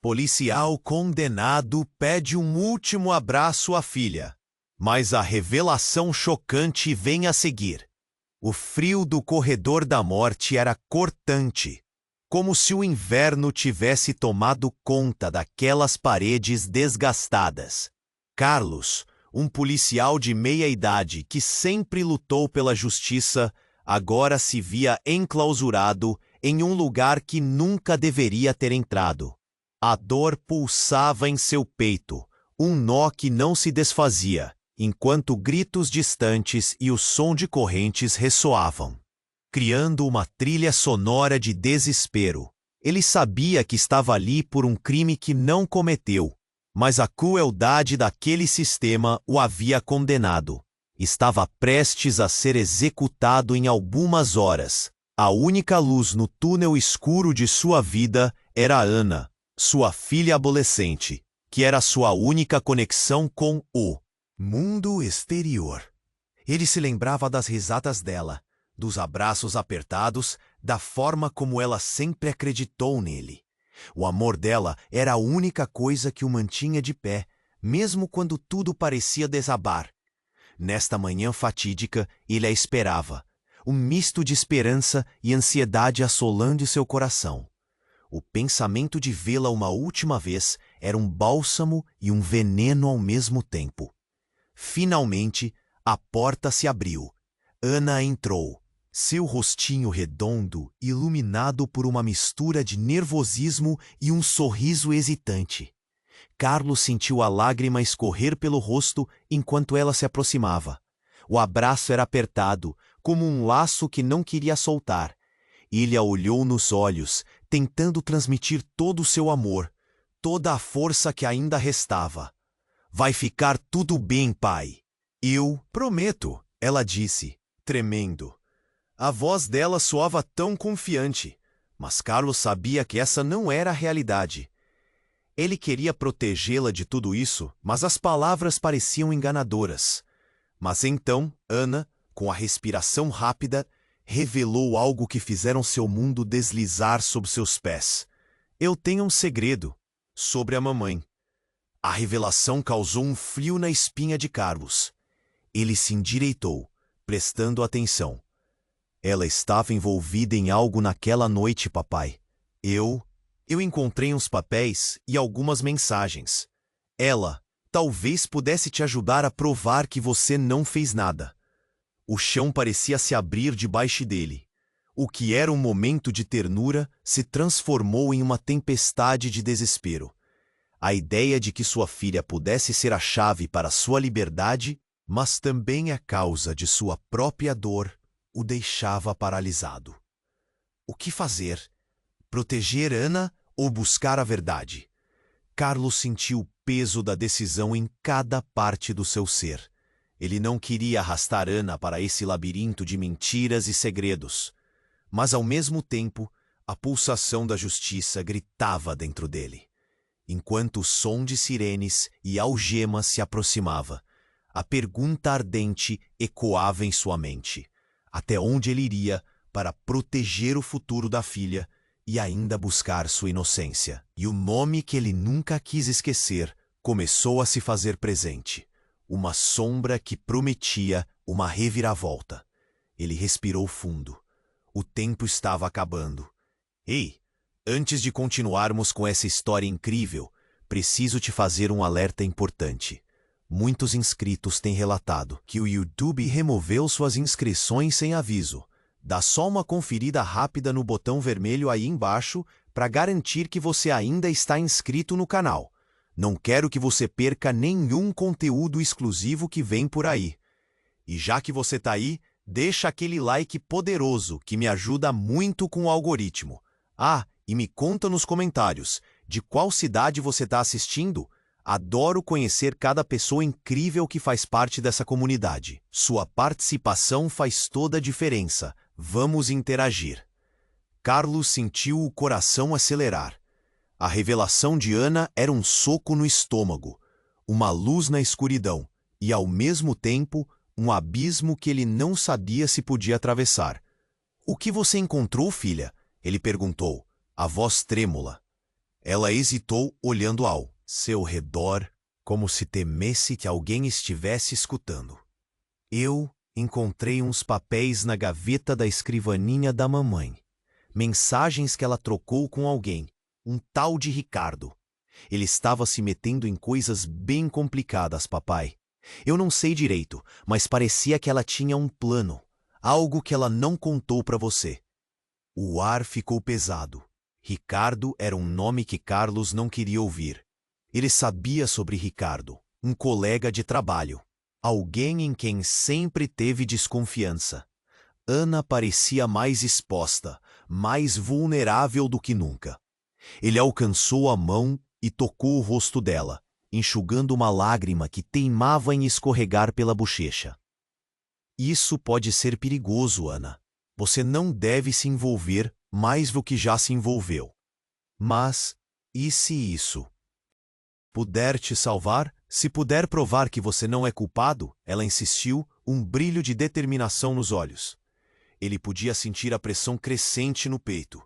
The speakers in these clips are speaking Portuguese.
Policial condenado pede um último abraço à filha. Mas a revelação chocante vem a seguir. O frio do corredor da morte era cortante, como se o inverno tivesse tomado conta daquelas paredes desgastadas. Carlos, um policial de meia-idade que sempre lutou pela justiça, agora se via enclausurado em um lugar que nunca deveria ter entrado. A dor pulsava em seu peito, um nó que não se desfazia, enquanto gritos distantes e o som de correntes ressoavam, criando uma trilha sonora de desespero. Ele sabia que estava ali por um crime que não cometeu, mas a crueldade daquele sistema o havia condenado. Estava prestes a ser executado em algumas horas. A única luz no túnel escuro de sua vida era Ana, sua filha adolescente, que era sua única conexão com o mundo exterior. Ele se lembrava das risadas dela, dos abraços apertados, da forma como ela sempre acreditou nele. O amor dela era a única coisa que o mantinha de pé, mesmo quando tudo parecia desabar. Nesta manhã fatídica, ele a esperava, um misto de esperança e ansiedade assolando seu coração. O pensamento de vê-la uma última vez era um bálsamo e um veneno ao mesmo tempo. Finalmente, a porta se abriu. Ana entrou, seu rostinho redondo iluminado por uma mistura de nervosismo e um sorriso hesitante. Carlos sentiu a lágrima escorrer pelo rosto enquanto ela se aproximava. O abraço era apertado, como um laço que não queria soltar. Ele a olhou nos olhos, tentando transmitir todo o seu amor, toda a força que ainda restava. Vai ficar tudo bem, pai. Eu prometo, ela disse, tremendo. A voz dela soava tão confiante, mas Carlos sabia que essa não era a realidade. Ele queria protegê-la de tudo isso, mas as palavras pareciam enganadoras. Mas então, Ana, com a respiração rápida, revelou algo que fizeram seu mundo deslizar sob seus pés. Eu tenho um segredo sobre a mamãe. A revelação causou um frio na espinha de Carlos. Ele se endireitou, prestando atenção. Ela estava envolvida em algo naquela noite, papai. Eu encontrei uns papéis e algumas mensagens. Ela talvez pudesse te ajudar a provar que você não fez nada. O chão parecia se abrir debaixo dele. O que era um momento de ternura se transformou em uma tempestade de desespero. A ideia de que sua filha pudesse ser a chave para sua liberdade, mas também a causa de sua própria dor, o deixava paralisado. O que fazer? Proteger Ana ou buscar a verdade? Carlos sentiu o peso da decisão em cada parte do seu ser. Ele não queria arrastar Ana para esse labirinto de mentiras e segredos. Mas, ao mesmo tempo, a pulsação da justiça gritava dentro dele. Enquanto o som de sirenes e algemas se aproximava, a pergunta ardente ecoava em sua mente. Até onde ele iria para proteger o futuro da filha e ainda buscar sua inocência? E o nome que ele nunca quis esquecer começou a se fazer presente. Uma sombra que prometia uma reviravolta. Ele respirou fundo. O tempo estava acabando. Ei! Antes de continuarmos com essa história incrível, preciso te fazer um alerta importante. Muitos inscritos têm relatado que o YouTube removeu suas inscrições sem aviso. Dá só uma conferida rápida no botão vermelho aí embaixo para garantir que você ainda está inscrito no canal. Não quero que você perca nenhum conteúdo exclusivo que vem por aí. E já que você está aí, deixa aquele like poderoso que me ajuda muito com o algoritmo. Ah, e me conta nos comentários, de qual cidade você está assistindo? Adoro conhecer cada pessoa incrível que faz parte dessa comunidade. Sua participação faz toda a diferença. Vamos interagir. Carlos sentiu o coração acelerar. A revelação de Ana era um soco no estômago, uma luz na escuridão e, ao mesmo tempo, um abismo que ele não sabia se podia atravessar. "O que você encontrou, filha?" ele perguntou, a voz trêmula. Ela hesitou, olhando ao seu redor, como se temesse que alguém estivesse escutando. Eu encontrei uns papéis na gaveta da escrivaninha da mamãe. Mensagens que ela trocou com alguém, um tal de Ricardo. Ele estava se metendo em coisas bem complicadas, papai. Eu não sei direito, mas parecia que ela tinha um plano, algo que ela não contou para você. O ar ficou pesado. Ricardo era um nome que Carlos não queria ouvir. Ele sabia sobre Ricardo, um colega de trabalho, alguém em quem sempre teve desconfiança. Ana parecia mais exposta, mais vulnerável do que nunca. Ele alcançou a mão e tocou o rosto dela, enxugando uma lágrima que teimava em escorregar pela bochecha. Isso pode ser perigoso, Ana. Você não deve se envolver mais do que já se envolveu. Mas, e se isso puder te salvar? Se puder provar que você não é culpado, ela insistiu, um brilho de determinação nos olhos. Ele podia sentir a pressão crescente no peito.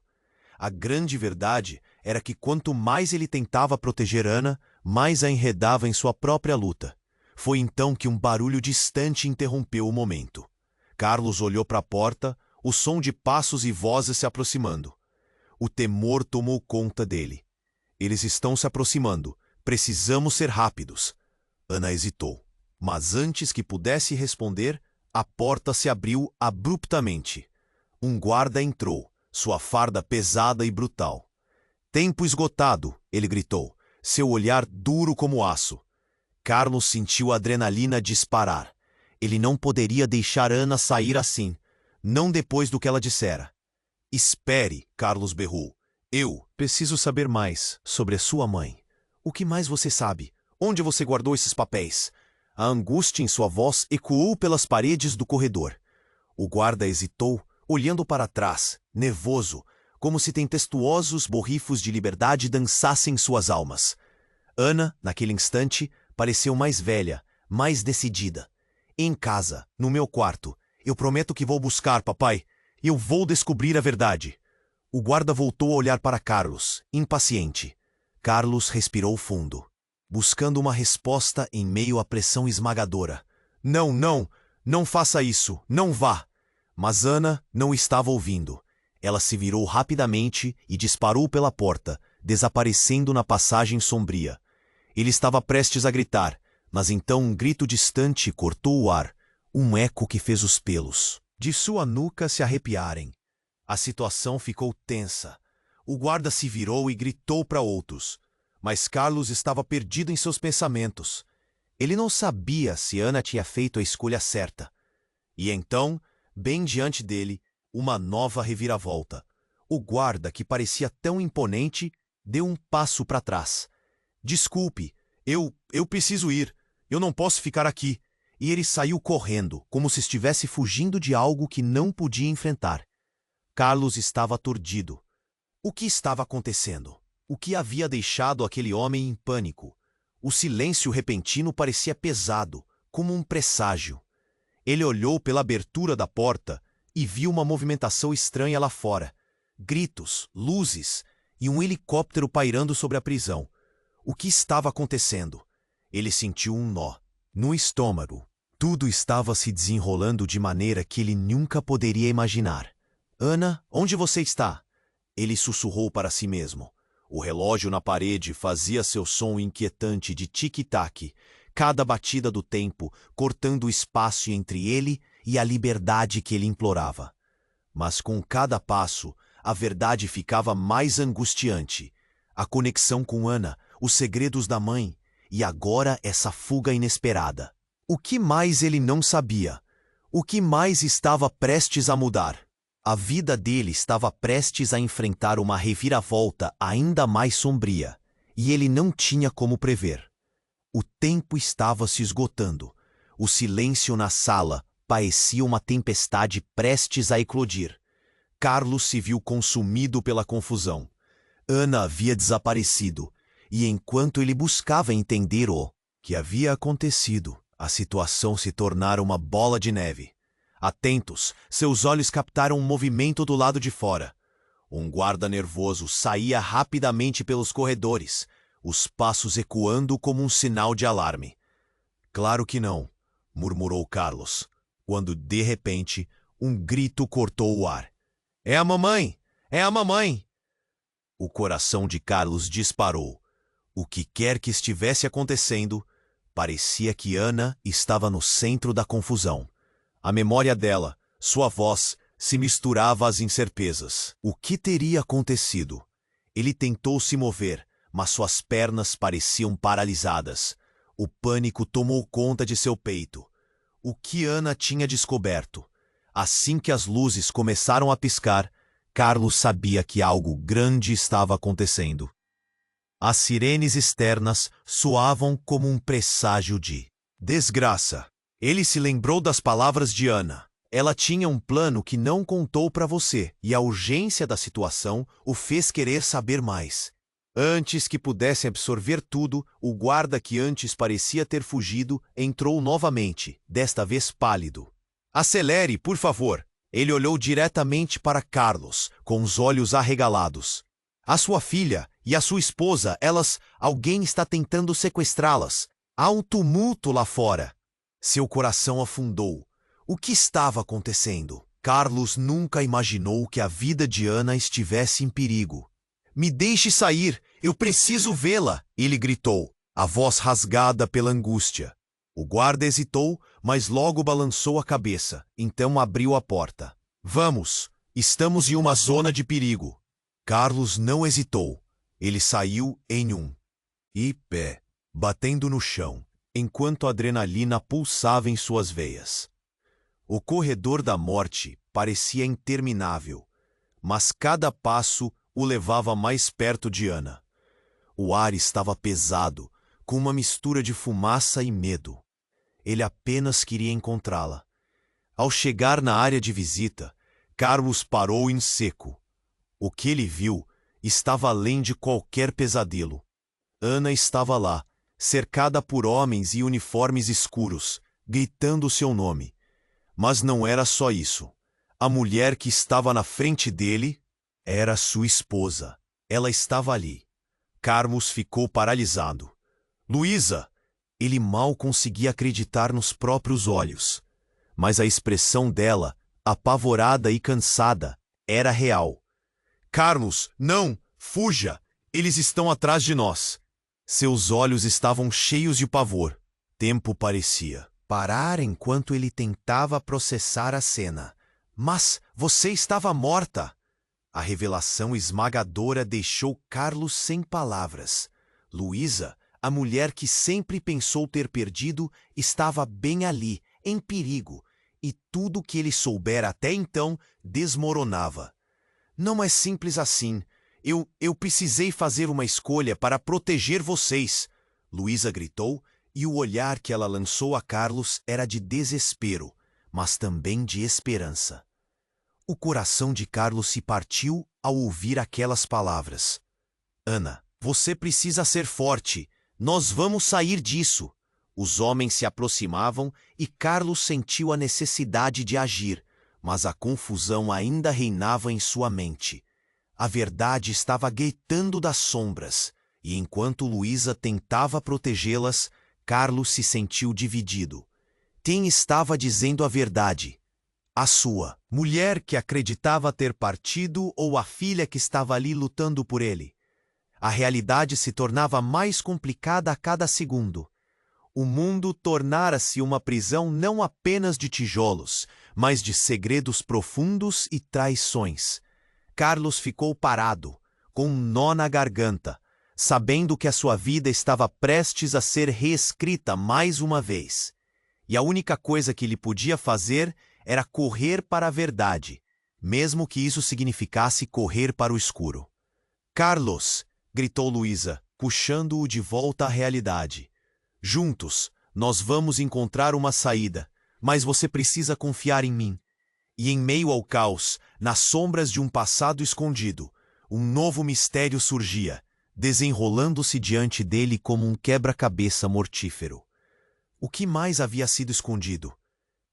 A grande verdade era que quanto mais ele tentava proteger Ana, mais a enredava em sua própria luta. Foi então que um barulho distante interrompeu o momento. Carlos olhou para a porta, o som de passos e vozes se aproximando. O temor tomou conta dele. Eles estão se aproximando. Precisamos ser rápidos. Ana hesitou. Mas antes que pudesse responder, a porta se abriu abruptamente. Um guarda entrou, sua farda pesada e brutal. Tempo esgotado, ele gritou, seu olhar duro como aço. Carlos sentiu a adrenalina disparar. Ele não poderia deixar Ana sair assim, não depois do que ela dissera. Espere, Carlos berrou. Eu preciso saber mais sobre a sua mãe. O que mais você sabe? Onde você guardou esses papéis? A angústia em sua voz ecoou pelas paredes do corredor. O guarda hesitou, olhando para trás, nervoso, como se tempestuosos borrifos de liberdade dançassem suas almas. Ana, naquele instante, pareceu mais velha, mais decidida. Em casa, no meu quarto. Eu prometo que vou buscar, papai. Eu vou descobrir a verdade. O guarda voltou a olhar para Carlos, impaciente. Carlos respirou fundo, buscando uma resposta em meio à pressão esmagadora. Não faça isso, não vá. Mas Ana não estava ouvindo. Ela se virou rapidamente e disparou pela porta, desaparecendo na passagem sombria. Ele estava prestes a gritar, mas então um grito distante cortou o ar, um eco que fez os pelos de sua nuca se arrepiarem. A situação ficou tensa. O guarda se virou e gritou para outros, mas Carlos estava perdido em seus pensamentos. Ele não sabia se Ana tinha feito a escolha certa. E então, bem diante dele, uma nova reviravolta. O guarda, que parecia tão imponente, deu um passo para trás. Desculpe, eu preciso ir. Eu não posso ficar aqui. E ele saiu correndo, como se estivesse fugindo de algo que não podia enfrentar. Carlos estava aturdido. O que estava acontecendo? O que havia deixado aquele homem em pânico? O silêncio repentino parecia pesado, como um presságio. Ele olhou pela abertura da porta e viu uma movimentação estranha lá fora. Gritos, luzes e um helicóptero pairando sobre a prisão. O que estava acontecendo? Ele sentiu um nó no estômago. Tudo estava se desenrolando de maneira que ele nunca poderia imaginar. Ana, onde você está? Ele sussurrou para si mesmo. O relógio na parede fazia seu som inquietante de tic-tac, cada batida do tempo cortando o espaço entre ele e a liberdade que ele implorava. Mas com cada passo, a verdade ficava mais angustiante. A conexão com Ana, os segredos da mãe, e agora essa fuga inesperada. O que mais ele não sabia? O que mais estava prestes a mudar? A vida dele estava prestes a enfrentar uma reviravolta ainda mais sombria, e ele não tinha como prever. O tempo estava se esgotando. O silêncio na sala parecia uma tempestade prestes a eclodir. Carlos se viu consumido pela confusão. Ana havia desaparecido, e enquanto ele buscava entender o que havia acontecido, a situação se tornara uma bola de neve. Atentos, seus olhos captaram um movimento do lado de fora. Um guarda nervoso saía rapidamente pelos corredores, os passos ecoando como um sinal de alarme. Claro que não, murmurou Carlos, quando de repente um grito cortou o ar. É a mamãe! É a mamãe! O coração de Carlos disparou. O que quer que estivesse acontecendo, parecia que Ana estava no centro da confusão. A memória dela, sua voz, se misturava às incertezas. O que teria acontecido? Ele tentou se mover, mas suas pernas pareciam paralisadas. O pânico tomou conta de seu peito. O que Ana tinha descoberto? Assim que as luzes começaram a piscar, Carlos sabia que algo grande estava acontecendo. As sirenes externas soavam como um presságio de desgraça. Ele se lembrou das palavras de Ana. Ela tinha um plano que não contou para você, e a urgência da situação o fez querer saber mais. Antes que pudesse absorver tudo, o guarda que antes parecia ter fugido entrou novamente, desta vez pálido. Acelere, por favor. Ele olhou diretamente para Carlos, com os olhos arregalados. A sua filha e a sua esposa, alguém está tentando sequestrá-las. Há um tumulto lá fora. Seu coração afundou. O que estava acontecendo? Carlos nunca imaginou que a vida de Ana estivesse em perigo. Me deixe sair, eu preciso vê-la, ele gritou, a voz rasgada pela angústia. O guarda hesitou, mas logo balançou a cabeça, então abriu a porta. Vamos, estamos em uma zona de perigo. Carlos não hesitou. Ele saiu em um pé, batendo no chão, enquanto a adrenalina pulsava em suas veias. O corredor da morte parecia interminável, mas cada passo o levava mais perto de Ana. O ar estava pesado, com uma mistura de fumaça e medo. Ele apenas queria encontrá-la. Ao chegar na área de visita, Carlos parou em seco. O que ele viu estava além de qualquer pesadelo. Ana estava lá, cercada por homens e uniformes escuros, gritando seu nome. Mas não era só isso. A mulher que estava na frente dele era sua esposa. Ela estava ali. Carlos ficou paralisado. Luísa! Ele mal conseguia acreditar nos próprios olhos. Mas a expressão dela, apavorada e cansada, era real. Carlos, não! Fuja! Eles estão atrás de nós! Seus olhos estavam cheios de pavor. Tempo parecia parar enquanto ele tentava processar a cena. Mas você estava morta! A revelação esmagadora deixou Carlos sem palavras. Luísa, a mulher que sempre pensou ter perdido, estava bem ali, em perigo, e tudo o que ele soubera até então desmoronava. Não é simples assim. Eu precisei fazer uma escolha para proteger vocês, Luísa gritou, e o olhar que ela lançou a Carlos era de desespero, mas também de esperança. O coração de Carlos se partiu ao ouvir aquelas palavras. Ana, você precisa ser forte. Nós vamos sair disso. Os homens se aproximavam e Carlos sentiu a necessidade de agir, mas a confusão ainda reinava em sua mente. A verdade estava gritando das sombras, e enquanto Luísa tentava protegê-las, Carlos se sentiu dividido. Quem estava dizendo a verdade? A sua mulher que acreditava ter partido ou a filha que estava ali lutando por ele? A realidade se tornava mais complicada a cada segundo. O mundo tornara-se uma prisão não apenas de tijolos, mas de segredos profundos e traições. Carlos ficou parado, com um nó na garganta, sabendo que a sua vida estava prestes a ser reescrita mais uma vez. E a única coisa que ele podia fazer era correr para a verdade, mesmo que isso significasse correr para o escuro. Carlos! Gritou Luísa, puxando-o de volta à realidade. Juntos, nós vamos encontrar uma saída, mas você precisa confiar em mim. E em meio ao caos, nas sombras de um passado escondido, um novo mistério surgia, desenrolando-se diante dele como um quebra-cabeça mortífero. O que mais havia sido escondido?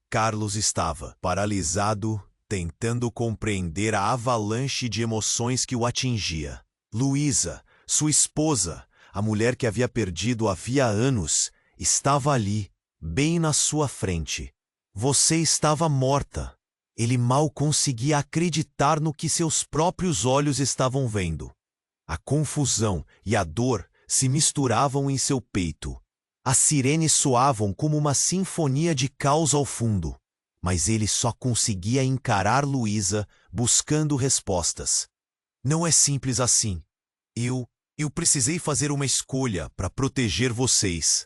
Carlos estava paralisado, tentando compreender a avalanche de emoções que o atingia. Luísa, sua esposa, a mulher que havia perdido havia anos, estava ali, bem na sua frente. Você estava morta. Ele mal conseguia acreditar no que seus próprios olhos estavam vendo. A confusão e a dor se misturavam em seu peito. As sirenes soavam como uma sinfonia de caos ao fundo, mas ele só conseguia encarar Luísa buscando respostas. Não é simples assim. Eu precisei fazer uma escolha para proteger vocês.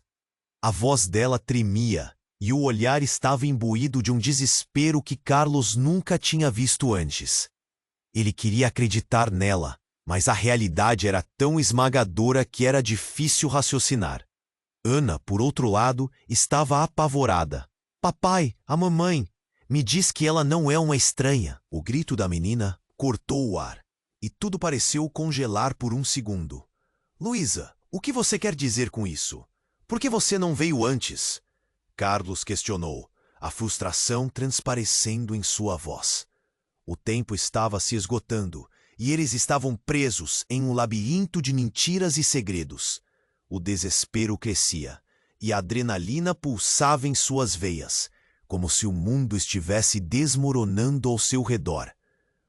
A voz dela tremia e o olhar estava imbuído de um desespero que Carlos nunca tinha visto antes. Ele queria acreditar nela, mas a realidade era tão esmagadora que era difícil raciocinar. Ana, por outro lado, estava apavorada. Papai, a mamãe, me diz que ela não é uma estranha. O grito da menina cortou o ar, e tudo pareceu congelar por um segundo. Luísa, o que você quer dizer com isso? Por que você não veio antes? Carlos questionou, a frustração transparecendo em sua voz. O tempo estava se esgotando, e eles estavam presos em um labirinto de mentiras e segredos. O desespero crescia, e a adrenalina pulsava em suas veias, como se o mundo estivesse desmoronando ao seu redor.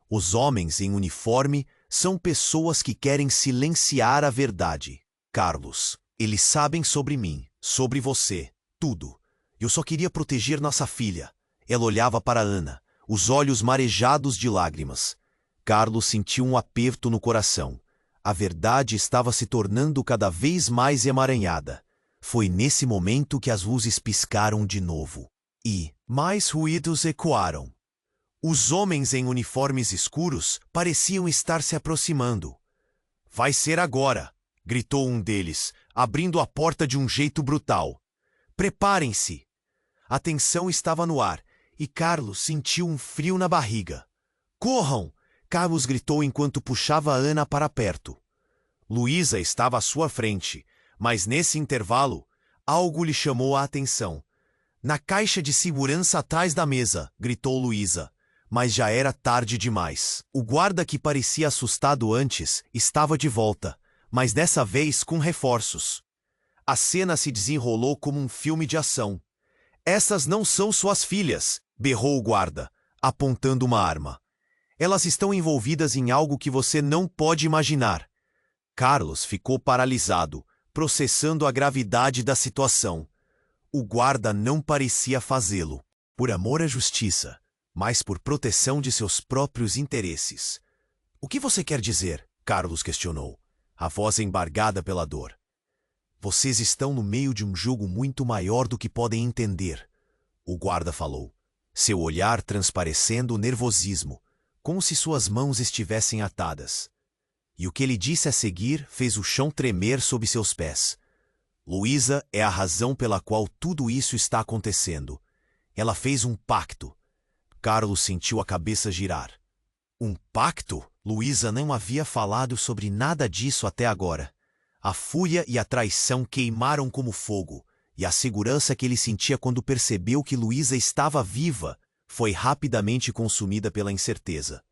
Os homens em uniforme são pessoas que querem silenciar a verdade. Carlos, eles sabem sobre mim, sobre você, tudo. Eu só queria proteger nossa filha. Ela olhava para Ana, os olhos marejados de lágrimas. Carlos sentiu um aperto no coração. A verdade estava se tornando cada vez mais emaranhada. Foi nesse momento que as luzes piscaram de novo. E mais ruídos ecoaram. Os homens em uniformes escuros pareciam estar se aproximando. Vai ser agora, gritou um deles, abrindo a porta de um jeito brutal. Preparem-se! A tensão estava no ar, e Carlos sentiu um frio na barriga. Corram! Carlos gritou enquanto puxava a Ana para perto. Luísa estava à sua frente, mas nesse intervalo, algo lhe chamou a atenção. Na caixa de segurança atrás da mesa, gritou Luísa, mas já era tarde demais. O guarda que parecia assustado antes estava de volta, mas dessa vez com reforços. A cena se desenrolou como um filme de ação. Essas não são suas filhas, berrou o guarda, apontando uma arma. Elas estão envolvidas em algo que você não pode imaginar. Carlos ficou paralisado, processando a gravidade da situação. O guarda não parecia fazê-lo, por amor à justiça, mas por proteção de seus próprios interesses. O que você quer dizer? Carlos questionou, a voz embargada pela dor. Vocês estão no meio de um jogo muito maior do que podem entender, o guarda falou, seu olhar transparecendo o nervosismo, como se suas mãos estivessem atadas. E o que ele disse a seguir fez o chão tremer sob seus pés. Luísa é a razão pela qual tudo isso está acontecendo. Ela fez um pacto. Carlos sentiu a cabeça girar. Um pacto? Luísa não havia falado sobre nada disso até agora. A fúria e a traição queimaram como fogo, e a segurança que ele sentia quando percebeu que Luísa estava viva foi rapidamente consumida pela incerteza.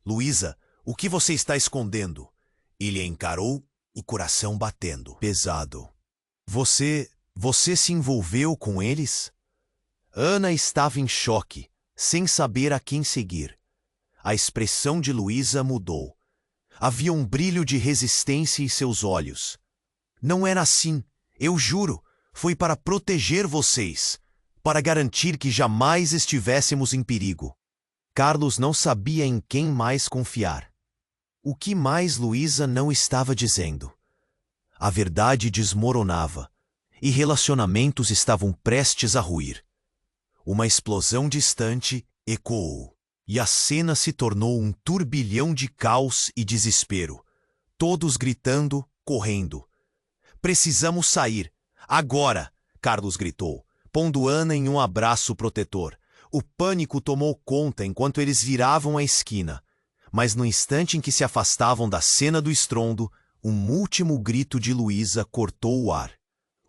Luísa, o que você está escondendo? Ele a encarou, o coração batendo. Pesado. Você se envolveu com eles? Ana estava em choque, sem saber a quem seguir. A expressão de Luísa mudou. Havia um brilho de resistência em seus olhos. Não era assim, eu juro. Foi para proteger vocês, para garantir que jamais estivéssemos em perigo. Carlos não sabia em quem mais confiar. O que mais Luísa não estava dizendo? A verdade desmoronava, e relacionamentos estavam prestes a ruir. Uma explosão distante ecoou, e a cena se tornou um turbilhão de caos e desespero. Todos gritando, correndo. Precisamos sair. Agora! Carlos gritou, pondo Ana em um abraço protetor. O pânico tomou conta enquanto eles viravam a esquina. Mas no instante em que se afastavam da cena do estrondo, um último grito de Luísa cortou o ar.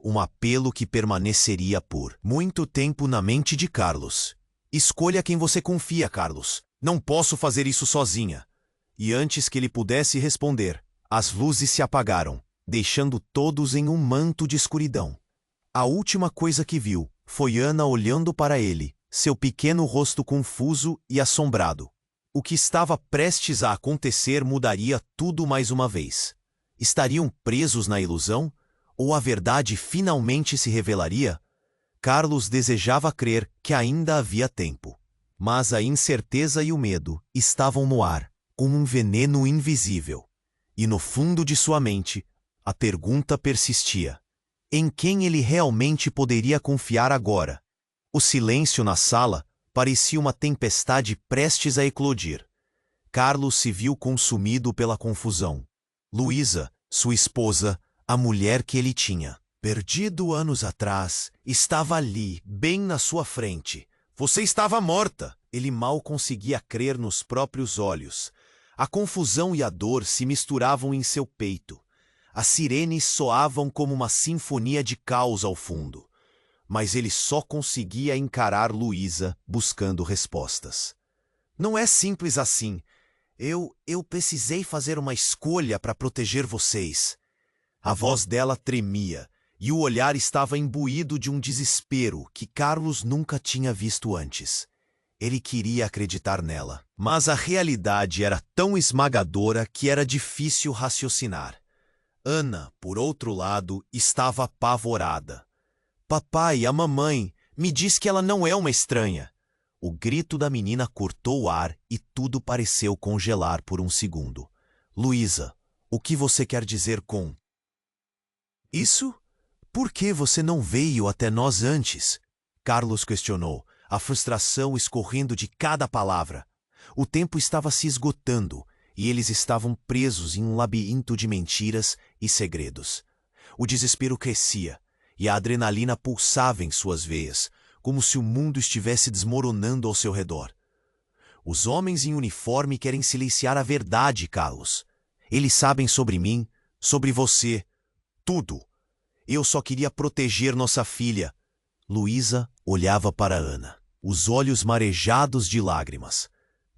Um apelo que permaneceria por muito tempo na mente de Carlos. Escolha quem você confia, Carlos. Não posso fazer isso sozinha. E antes que ele pudesse responder, as luzes se apagaram, deixando todos em um manto de escuridão. A última coisa que viu foi Ana olhando para ele, seu pequeno rosto confuso e assombrado. O que estava prestes a acontecer mudaria tudo mais uma vez. Estariam presos na ilusão? Ou a verdade finalmente se revelaria? Carlos desejava crer que ainda havia tempo. Mas a incerteza e o medo estavam no ar, como um veneno invisível. E no fundo de sua mente, a pergunta persistia: em quem ele realmente poderia confiar agora? O silêncio na sala parecia uma tempestade prestes a eclodir. Carlos se viu consumido pela confusão. Luísa, sua esposa, a mulher que ele tinha perdido anos atrás, estava ali, bem na sua frente. Você estava morta! Ele mal conseguia crer nos próprios olhos. A confusão e a dor se misturavam em seu peito. As sirenes soavam como uma sinfonia de caos ao fundo. Mas ele só conseguia encarar Luísa buscando respostas. Não é simples assim. Eu precisei fazer uma escolha para proteger vocês. A voz dela tremia, e o olhar estava imbuído de um desespero que Carlos nunca tinha visto antes. Ele queria acreditar nela, mas a realidade era tão esmagadora que era difícil raciocinar. Ana, por outro lado, estava apavorada. Papai, a mamãe, me diz que ela não é uma estranha. O grito da menina cortou o ar e tudo pareceu congelar por um segundo. Luísa, o que você quer dizer com isso? Por que você não veio até nós antes? Carlos questionou, a frustração escorrendo de cada palavra. O tempo estava se esgotando e eles estavam presos em um labirinto de mentiras e segredos. O desespero crescia e a adrenalina pulsava em suas veias, como se o mundo estivesse desmoronando ao seu redor. Os homens em uniforme querem silenciar a verdade, Carlos. Eles sabem sobre mim, sobre você, tudo. Eu só queria proteger nossa filha. Luísa olhava para Ana, os olhos marejados de lágrimas.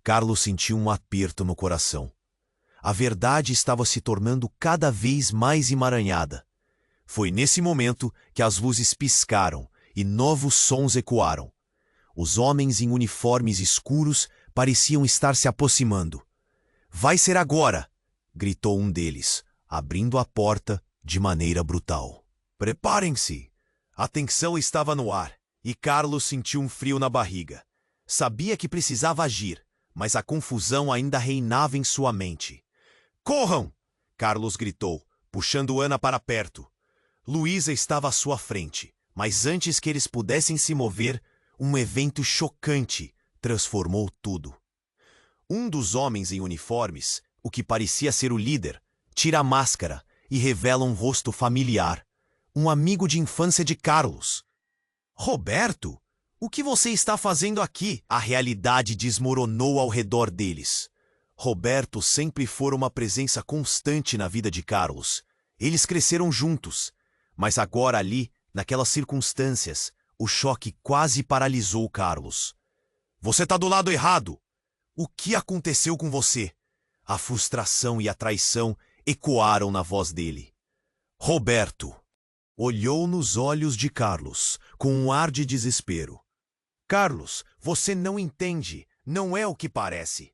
Carlos sentiu um aperto no coração. A verdade estava se tornando cada vez mais emaranhada. Foi nesse momento que as luzes piscaram e novos sons ecoaram. Os homens em uniformes escuros pareciam estar se aproximando. Vai ser agora! Gritou um deles, abrindo a porta de maneira brutal. Preparem-se! A tensão estava no ar, e Carlos sentiu um frio na barriga. Sabia que precisava agir, mas a confusão ainda reinava em sua mente. Corram! Carlos gritou, puxando Ana para perto. Luísa estava à sua frente, mas antes que eles pudessem se mover, um evento chocante transformou tudo. Um dos homens em uniformes, o que parecia ser o líder, tira a máscara e revela um rosto familiar. Um amigo de infância de Carlos. Roberto, o que você está fazendo aqui? A realidade desmoronou ao redor deles. Roberto sempre fora uma presença constante na vida de Carlos. Eles cresceram juntos, mas agora ali, naquelas circunstâncias, o choque quase paralisou Carlos. Você está do lado errado! O que aconteceu com você? A frustração e a traição ecoaram na voz dele. Roberto olhou nos olhos de Carlos, com um ar de desespero. Carlos, você não entende, não é o que parece.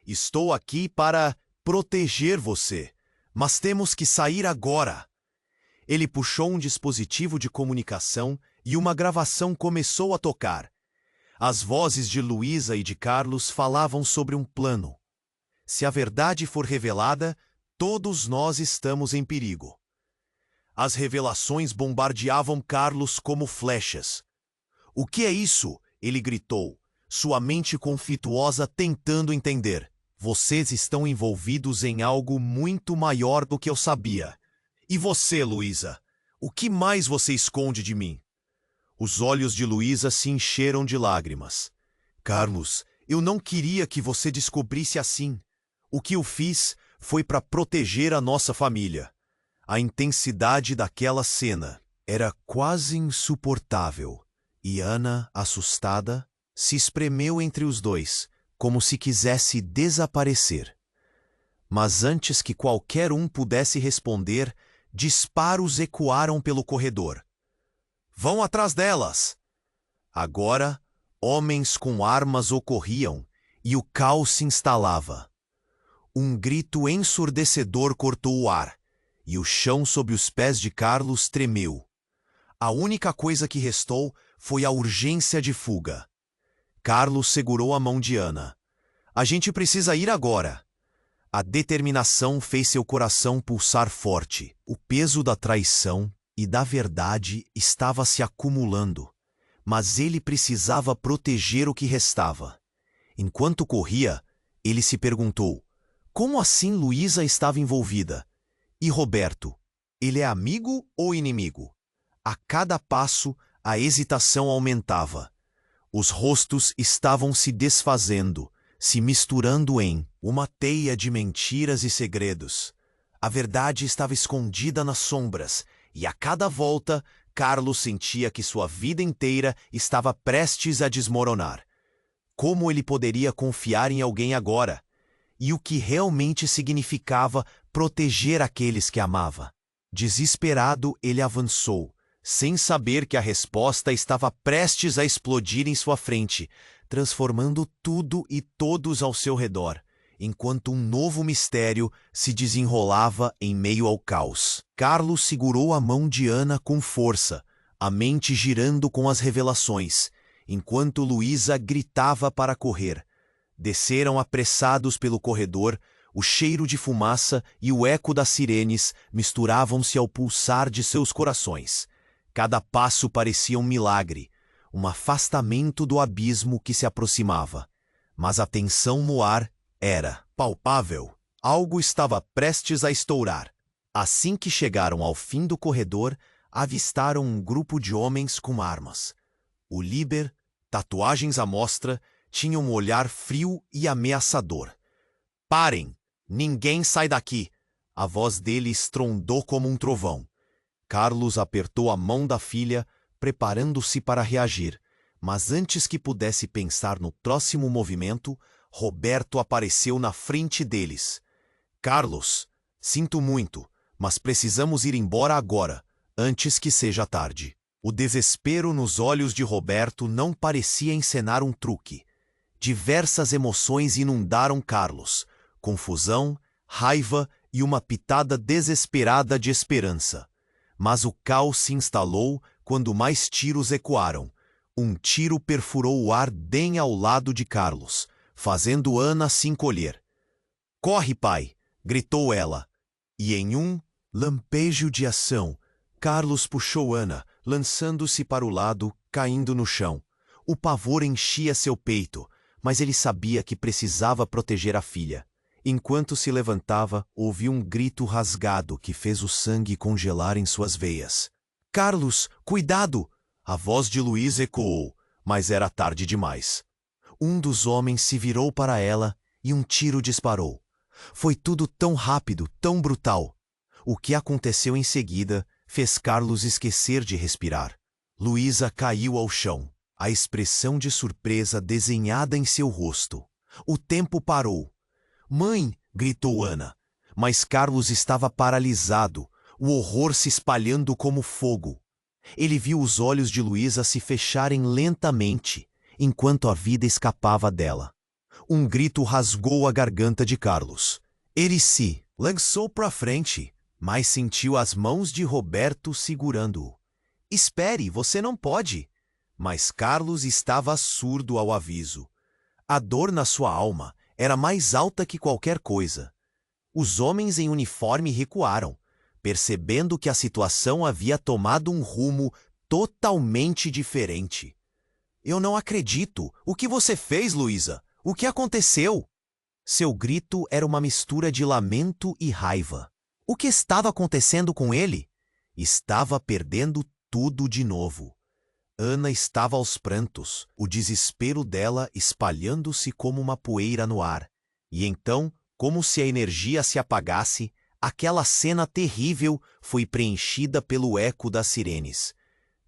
Estou aqui para proteger você, mas temos que sair agora. Ele puxou um dispositivo de comunicação e uma gravação começou a tocar. As vozes de Luísa e de Carlos falavam sobre um plano. Se a verdade for revelada, todos nós estamos em perigo. As revelações bombardeavam Carlos como flechas. O que é isso? Ele gritou, sua mente conflituosa tentando entender. Vocês estão envolvidos em algo muito maior do que eu sabia. E você, Luísa? O que mais você esconde de mim? Os olhos de Luísa se encheram de lágrimas. Carlos, eu não queria que você descobrisse assim. O que eu fiz foi para proteger a nossa família. A intensidade daquela cena era quase insuportável, e Ana, assustada, se espremeu entre os dois, como se quisesse desaparecer. Mas antes que qualquer um pudesse responder, disparos ecoaram pelo corredor. Vão atrás delas! Agora, homens com armas ocorriam e o caos se instalava. Um grito ensurdecedor cortou o ar e o chão sob os pés de Carlos tremeu. A única coisa que restou foi a urgência de fuga. Carlos segurou a mão de Ana. A gente precisa ir agora. A determinação fez seu coração pulsar forte. O peso da traição e da verdade estava se acumulando, mas ele precisava proteger o que restava. Enquanto corria, ele se perguntou: como assim Luísa estava envolvida? E Roberto, ele é amigo ou inimigo? A cada passo, a hesitação aumentava. Os rostos estavam se desfazendo, se misturando em uma teia de mentiras e segredos. A verdade estava escondida nas sombras, e a cada volta, Carlos sentia que sua vida inteira estava prestes a desmoronar. Como ele poderia confiar em alguém agora? E o que realmente significava proteger aqueles que amava? Desesperado, ele avançou, sem saber que a resposta estava prestes a explodir em sua frente, transformando tudo e todos ao seu redor, enquanto um novo mistério se desenrolava em meio ao caos. Carlos segurou a mão de Ana com força, a mente girando com as revelações, enquanto Luísa gritava para correr. Desceram apressados pelo corredor, o cheiro de fumaça e o eco das sirenes misturavam-se ao pulsar de seus corações. Cada passo parecia um milagre, um afastamento do abismo que se aproximava. Mas a tensão no ar era palpável. Algo estava prestes a estourar. Assim que chegaram ao fim do corredor, avistaram um grupo de homens com armas. O líder, tatuagens à mostra, tinha um olhar frio e ameaçador. Parem! Ninguém sai daqui! A voz dele estrondou como um trovão. Carlos apertou a mão da filha, preparando-se para reagir, mas antes que pudesse pensar no próximo movimento, Roberto apareceu na frente deles. Carlos, sinto muito, mas precisamos ir embora agora, antes que seja tarde. O desespero nos olhos de Roberto não parecia encenar um truque. Diversas emoções inundaram Carlos: confusão, raiva e uma pitada desesperada de esperança. Mas o caos se instalou quando mais tiros ecoaram. Um tiro perfurou o ar bem ao lado de Carlos, fazendo Ana se encolher. "Corre, pai!" gritou ela. E em um lampejo de ação, Carlos puxou Ana, lançando-se para o lado, caindo no chão. O pavor enchia seu peito, mas ele sabia que precisava proteger a filha. Enquanto se levantava, ouviu um grito rasgado que fez o sangue congelar em suas veias. "Carlos, cuidado!" A voz de Luísa ecoou, mas era tarde demais. Um dos homens se virou para ela e um tiro disparou. Foi tudo tão rápido, tão brutal. O que aconteceu em seguida fez Carlos esquecer de respirar. Luísa caiu ao chão, a expressão de surpresa desenhada em seu rosto. O tempo parou. "Mãe!" gritou Ana. Mas Carlos estava paralisado, o horror se espalhando como fogo. Ele viu os olhos de Luísa se fecharem lentamente, enquanto a vida escapava dela. Um grito rasgou a garganta de Carlos. Ele se lançou para frente, mas sentiu as mãos de Roberto segurando-o. "Espere, você não pode!" Mas Carlos estava surdo ao aviso. A dor na sua alma era mais alta que qualquer coisa. Os homens em uniforme recuaram, percebendo que a situação havia tomado um rumo totalmente diferente. "Eu não acredito! O que você fez, Luísa? O que aconteceu?" Seu grito era uma mistura de lamento e raiva. O que estava acontecendo com ele? Estava perdendo tudo de novo. Ana estava aos prantos, o desespero dela espalhando-se como uma poeira no ar. E então, como se a energia se apagasse, aquela cena terrível foi preenchida pelo eco das sirenes.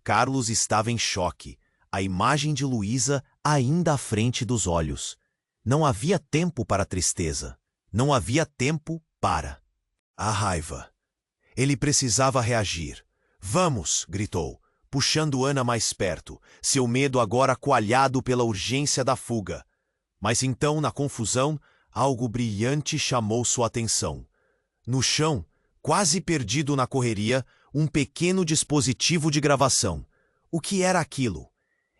Carlos estava em choque, a imagem de Luísa ainda à frente dos olhos. Não havia tempo para a tristeza. Não havia tempo para a raiva. Ele precisava reagir. Vamos, gritou, puxando Ana mais perto, seu medo agora coalhado pela urgência da fuga. Mas então, na confusão, algo brilhante chamou sua atenção. No chão, quase perdido na correria, um pequeno dispositivo de gravação. O que era aquilo?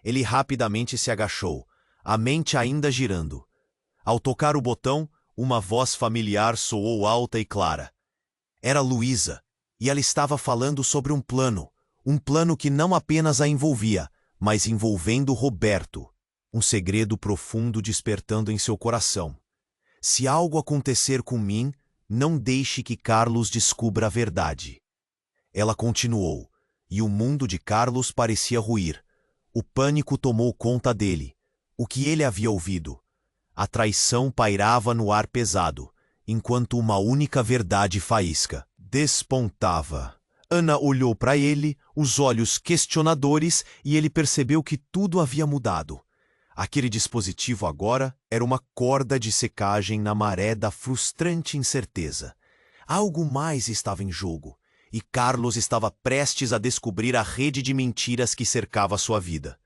Ele rapidamente se agachou, a mente ainda girando. Ao tocar o botão, uma voz familiar soou alta e clara. Era Luísa, e ela estava falando sobre um plano que não apenas a envolvia, mas envolvendo Roberto. Um segredo profundo despertando em seu coração. Se algo acontecer com mim, não deixe que Carlos descubra a verdade. Ela continuou, e o mundo de Carlos parecia ruir. O pânico tomou conta dele. O que ele havia ouvido? A traição pairava no ar pesado, enquanto uma única verdade faísca despontava. Ana olhou para ele, os olhos questionadores, e ele percebeu que tudo havia mudado. Aquele dispositivo agora era uma corda de secagem na maré da frustrante incerteza. Algo mais estava em jogo, e Carlos estava prestes a descobrir a rede de mentiras que cercava sua vida.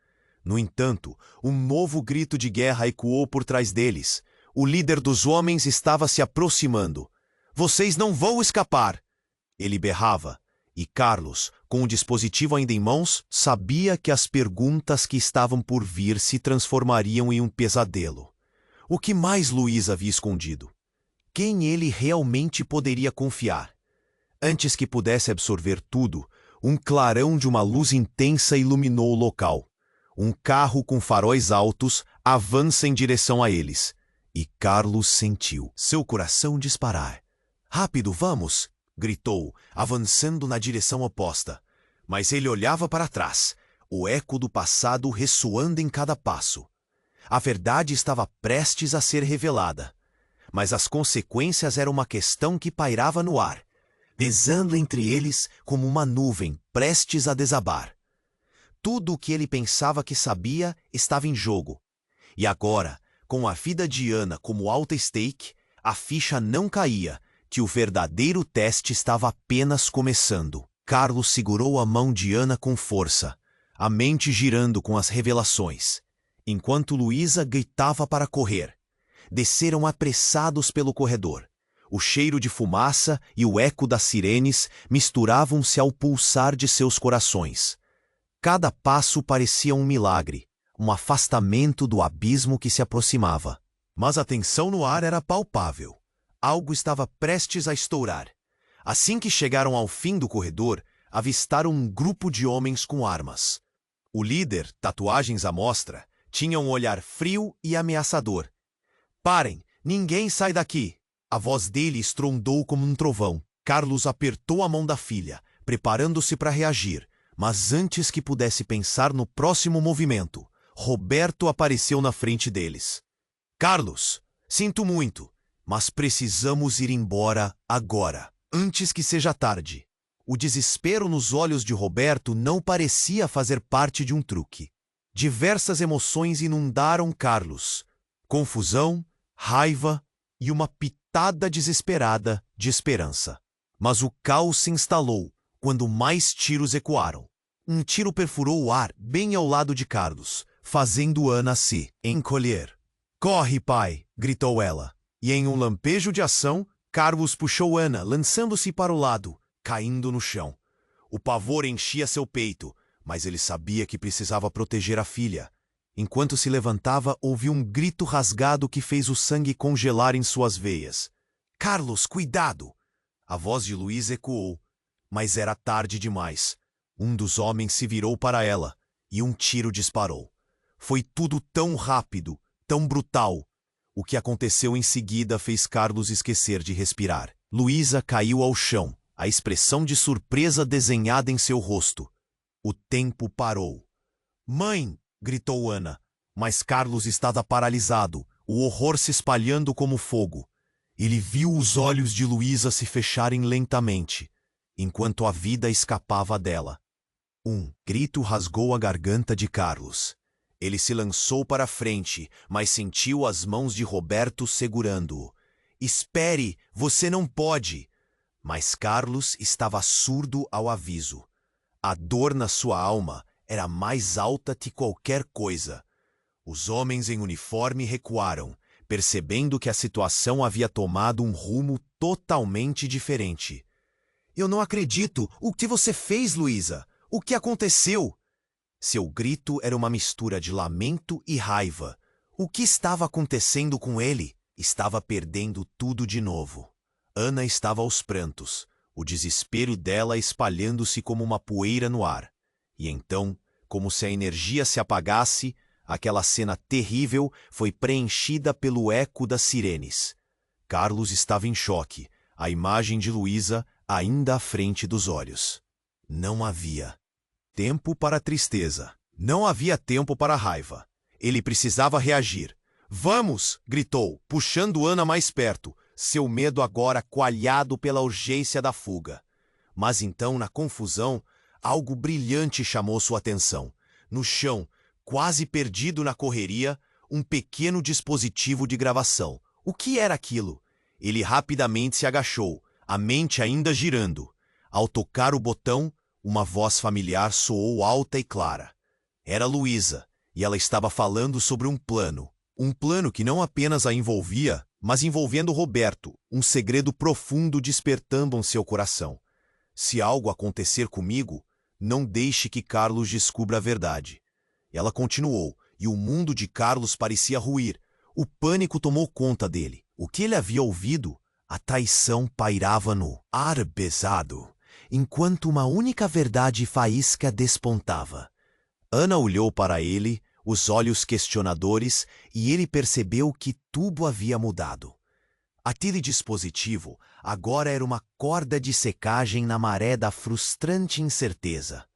No entanto, um novo grito de guerra ecoou por trás deles. O líder dos homens estava se aproximando. "Vocês não vão escapar!" Ele berrava, e Carlos, com o dispositivo ainda em mãos, sabia que as perguntas que estavam por vir se transformariam em um pesadelo. O que mais Luísa havia escondido? Quem ele realmente poderia confiar? Antes que pudesse absorver tudo, um clarão de uma luz intensa iluminou o local. Um carro com faróis altos avança em direção a eles. E Carlos sentiu seu coração disparar. "Rápido, vamos!" gritou, avançando na direção oposta. Mas ele olhava para trás, o eco do passado ressoando em cada passo. A verdade estava prestes a ser revelada. Mas as consequências eram uma questão que pairava no ar, pesando entre eles como uma nuvem prestes a desabar. Tudo o que ele pensava que sabia estava em jogo. E agora, com a vida de Ana como alta stake, a ficha não caía, que o verdadeiro teste estava apenas começando. Carlos segurou a mão de Ana com força, a mente girando com as revelações, enquanto Luísa gritava para correr. Desceram apressados pelo corredor. O cheiro de fumaça e o eco das sirenes misturavam-se ao pulsar de seus corações. Cada passo parecia um milagre, um afastamento do abismo que se aproximava. Mas a tensão no ar era palpável. Algo estava prestes a estourar. Assim que chegaram ao fim do corredor, avistaram um grupo de homens com armas. O líder, tatuagens à mostra, tinha um olhar frio e ameaçador. "Parem! Ninguém sai daqui!" A voz dele estrondou como um trovão. Carlos apertou a mão da filha, preparando-se para reagir. Mas antes que pudesse pensar no próximo movimento, Roberto apareceu na frente deles. "Carlos, sinto muito, mas precisamos ir embora agora, antes que seja tarde." O desespero nos olhos de Roberto não parecia fazer parte de um truque. Diversas emoções inundaram Carlos. Confusão, raiva e uma pitada desesperada de esperança. Mas o caos se instalou quando mais tiros ecoaram. Um tiro perfurou o ar bem ao lado de Carlos, fazendo Ana se encolher. "Corre, pai!" gritou ela. E em um lampejo de ação, Carlos puxou Ana, lançando-se para o lado, caindo no chão. O pavor enchia seu peito, mas ele sabia que precisava proteger a filha. Enquanto se levantava, ouviu um grito rasgado que fez o sangue congelar em suas veias. "Carlos, cuidado!" A voz de Luísa ecoou, mas era tarde demais. Um dos homens se virou para ela, e um tiro disparou. Foi tudo tão rápido, tão brutal. O que aconteceu em seguida fez Carlos esquecer de respirar. Luísa caiu ao chão, a expressão de surpresa desenhada em seu rosto. O tempo parou. "Mãe!" gritou Ana, mas Carlos estava paralisado, o horror se espalhando como fogo. Ele viu os olhos de Luísa se fecharem lentamente, enquanto a vida escapava dela. Um grito rasgou a garganta de Carlos. Ele se lançou para a frente, mas sentiu as mãos de Roberto segurando-o. Espere, você não pode! Mas Carlos estava surdo ao aviso. A dor na sua alma era mais alta que qualquer coisa. Os homens em uniforme recuaram, percebendo que a situação havia tomado um rumo totalmente diferente. Eu não acredito! O que você fez, Luísa? O que aconteceu? Seu grito era uma mistura de lamento e raiva. O que estava acontecendo com ele? Estava perdendo tudo de novo. Ana estava aos prantos, o desespero dela espalhando-se como uma poeira no ar. E então, como se a energia se apagasse, aquela cena terrível foi preenchida pelo eco das sirenes. Carlos estava em choque, a imagem de Luísa ainda à frente dos olhos. Não havia tempo para a tristeza. Não havia tempo para a raiva. Ele precisava reagir. Vamos! Gritou, puxando Ana mais perto, seu medo agora coalhado pela urgência da fuga. Mas então, na confusão, algo brilhante chamou sua atenção. No chão, quase perdido na correria, um pequeno dispositivo de gravação. O que era aquilo? Ele rapidamente se agachou, a mente ainda girando. Ao tocar o botão, uma voz familiar soou alta e clara. Era Luísa, e ela estava falando sobre um plano. Um plano que não apenas a envolvia, mas envolvendo Roberto, um segredo profundo despertando em seu coração. Se algo acontecer comigo, não deixe que Carlos descubra a verdade. Ela continuou, e o mundo de Carlos parecia ruir. O pânico tomou conta dele. O que ele havia ouvido? A traição pairava no ar pesado, enquanto uma única verdade faísca despontava. Ana olhou para ele, os olhos questionadores, e ele percebeu que tudo havia mudado. Aquele dispositivo agora era uma corda de secagem na maré da frustrante incerteza.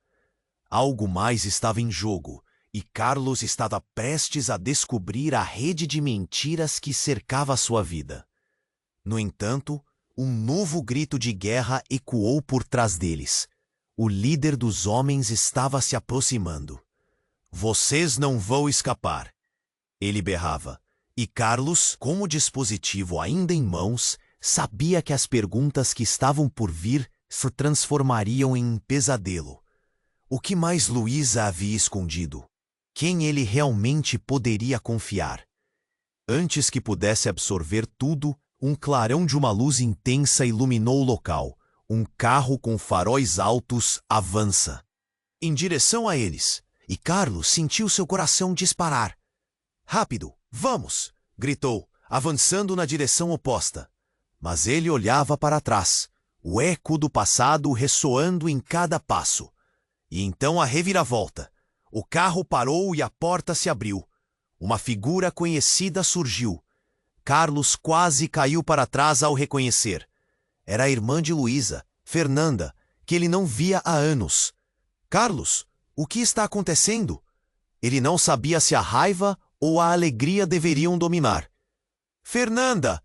Algo mais estava em jogo, e Carlos estava prestes a descobrir a rede de mentiras que cercava sua vida. No entanto, um novo grito de guerra ecoou por trás deles. O líder dos homens estava se aproximando. Vocês não vão escapar, ele berrava. E Carlos, com o dispositivo ainda em mãos, sabia que as perguntas que estavam por vir se transformariam em um pesadelo. O que mais Luísa havia escondido? Quem ele realmente poderia confiar? Antes que pudesse absorver tudo, um clarão de uma luz intensa iluminou o local. Um carro com faróis altos avança em direção a eles. E Carlos sentiu seu coração disparar. Rápido, vamos! Gritou, avançando na direção oposta. Mas ele olhava para trás, o eco do passado ressoando em cada passo. E então a reviravolta. O carro parou e a porta se abriu. Uma figura conhecida surgiu. Carlos quase caiu para trás ao reconhecer. Era a irmã de Luísa, Fernanda, que ele não via há anos. Carlos, o que está acontecendo? Ele não sabia se a raiva ou a alegria deveriam dominar. Fernanda,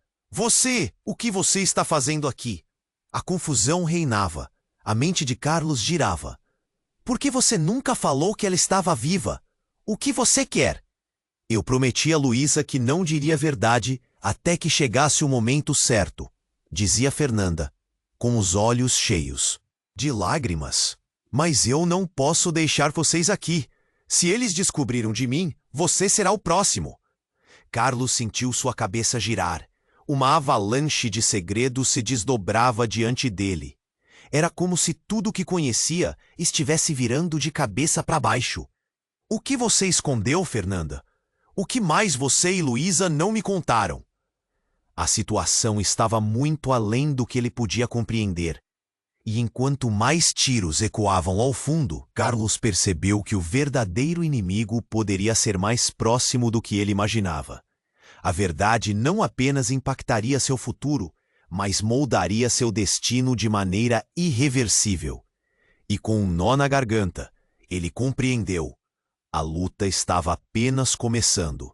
o que você está fazendo aqui? A confusão reinava. A mente de Carlos girava. Por que você nunca falou que ela estava viva? O que você quer? Eu prometi a Luísa que não diria a verdade até que chegasse o momento certo, dizia Fernanda, com os olhos cheios de lágrimas. Mas eu não posso deixar vocês aqui. Se eles descobriram de mim, você será o próximo. Carlos sentiu sua cabeça girar. Uma avalanche de segredos se desdobrava diante dele. Era como se tudo o que conhecia estivesse virando de cabeça para baixo. O que você escondeu, Fernanda? O que mais você e Luísa não me contaram? A situação estava muito além do que ele podia compreender. E enquanto mais tiros ecoavam ao fundo, Carlos percebeu que o verdadeiro inimigo poderia ser mais próximo do que ele imaginava. A verdade não apenas impactaria seu futuro, mas moldaria seu destino de maneira irreversível. E com um nó na garganta, ele compreendeu. A luta estava apenas começando.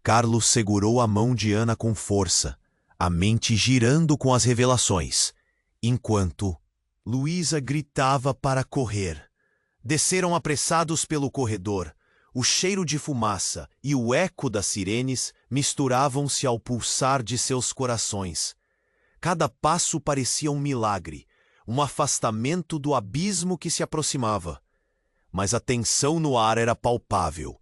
Carlos segurou a mão de Ana com força, a mente girando com as revelações, enquanto Luísa gritava para correr. Desceram apressados pelo corredor. O cheiro de fumaça e o eco das sirenes misturavam-se ao pulsar de seus corações. Cada passo parecia um milagre, um afastamento do abismo que se aproximava. Mas a tensão no ar era palpável.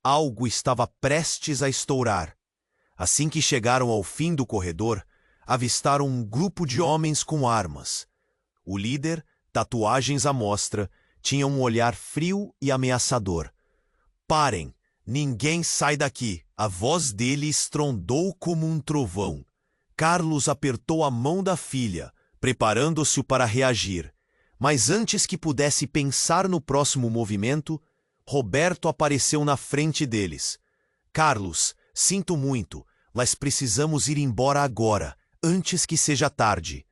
Algo estava prestes a estourar. Assim que chegaram ao fim do corredor, avistaram um grupo de homens com armas. O líder, tatuagens à mostra, tinha um olhar frio e ameaçador. "Parem! Ninguém sai daqui!" A voz dele estrondou como um trovão. Carlos apertou a mão da filha, preparando-se para reagir. Mas antes que pudesse pensar no próximo movimento, Roberto apareceu na frente deles. "Carlos, sinto muito, mas precisamos ir embora agora, antes que seja tarde."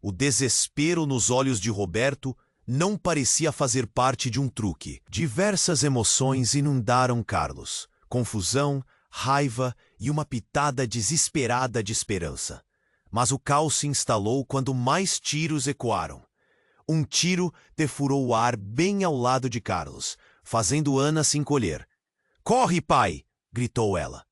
O desespero nos olhos de Roberto não parecia fazer parte de um truque. Diversas emoções inundaram Carlos. Confusão, raiva e uma pitada desesperada de esperança. Mas o caos se instalou quando mais tiros ecoaram. Um tiro perfurou o ar bem ao lado de Carlos, fazendo Ana se encolher. "Corre, pai!" gritou ela.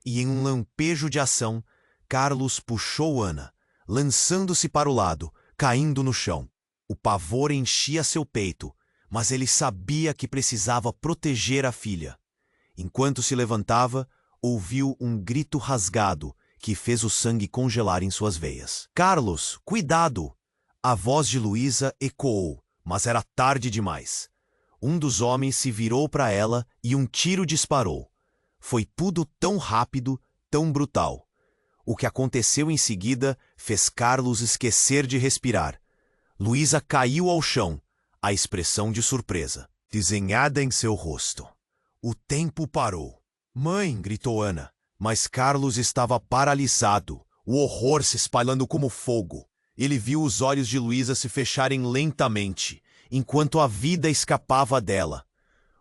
E em um lampejo de ação, Carlos puxou Ana, lançando-se para o lado, caindo no chão. O pavor enchia seu peito, mas ele sabia que precisava proteger a filha. Enquanto se levantava, ouviu um grito rasgado que fez o sangue congelar em suas veias. "Carlos, cuidado!" A voz de Luísa ecoou, mas era tarde demais. Um dos homens se virou para ela e um tiro disparou. Foi tudo tão rápido, tão brutal. O que aconteceu em seguida fez Carlos esquecer de respirar. Luísa caiu ao chão, a expressão de surpresa desenhada em seu rosto. O tempo parou. "Mãe!" gritou Ana, mas Carlos estava paralisado, o horror se espalhando como fogo. Ele viu os olhos de Luísa se fecharem lentamente, enquanto a vida escapava dela.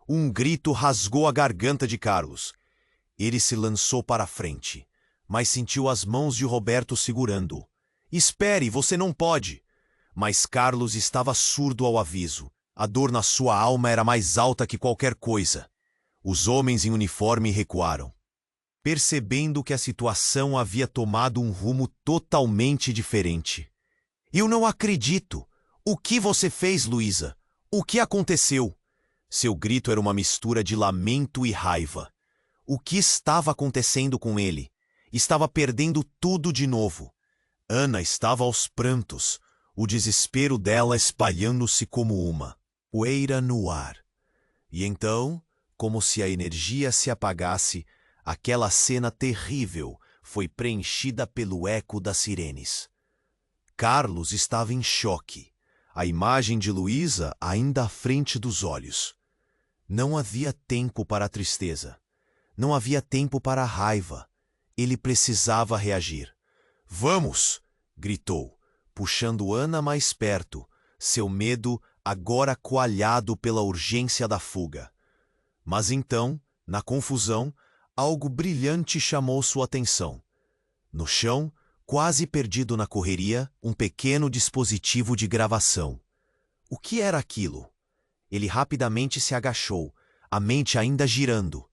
Um grito rasgou a garganta de Carlos. Ele se lançou para a frente, mas sentiu as mãos de Roberto segurando-o. "Espere, você não pode!" Mas Carlos estava surdo ao aviso. A dor na sua alma era mais alta que qualquer coisa. Os homens em uniforme recuaram, percebendo que a situação havia tomado um rumo totalmente diferente. "Eu não acredito! O que você fez, Luísa? O que aconteceu?" Seu grito era uma mistura de lamento e raiva. O que estava acontecendo com ele? Estava perdendo tudo de novo. Ana estava aos prantos, o desespero dela espalhando-se como uma poeira no ar. E então, como se a energia se apagasse, aquela cena terrível foi preenchida pelo eco das sirenes. Carlos estava em choque, a imagem de Luísa ainda à frente dos olhos. Não havia tempo para a tristeza. Não havia tempo para a raiva. Ele precisava reagir. "Vamos!" gritou, puxando Ana mais perto, seu medo agora coalhado pela urgência da fuga. Mas então, na confusão, algo brilhante chamou sua atenção. No chão, quase perdido na correria, um pequeno dispositivo de gravação. O que era aquilo? Ele rapidamente se agachou, a mente ainda girando.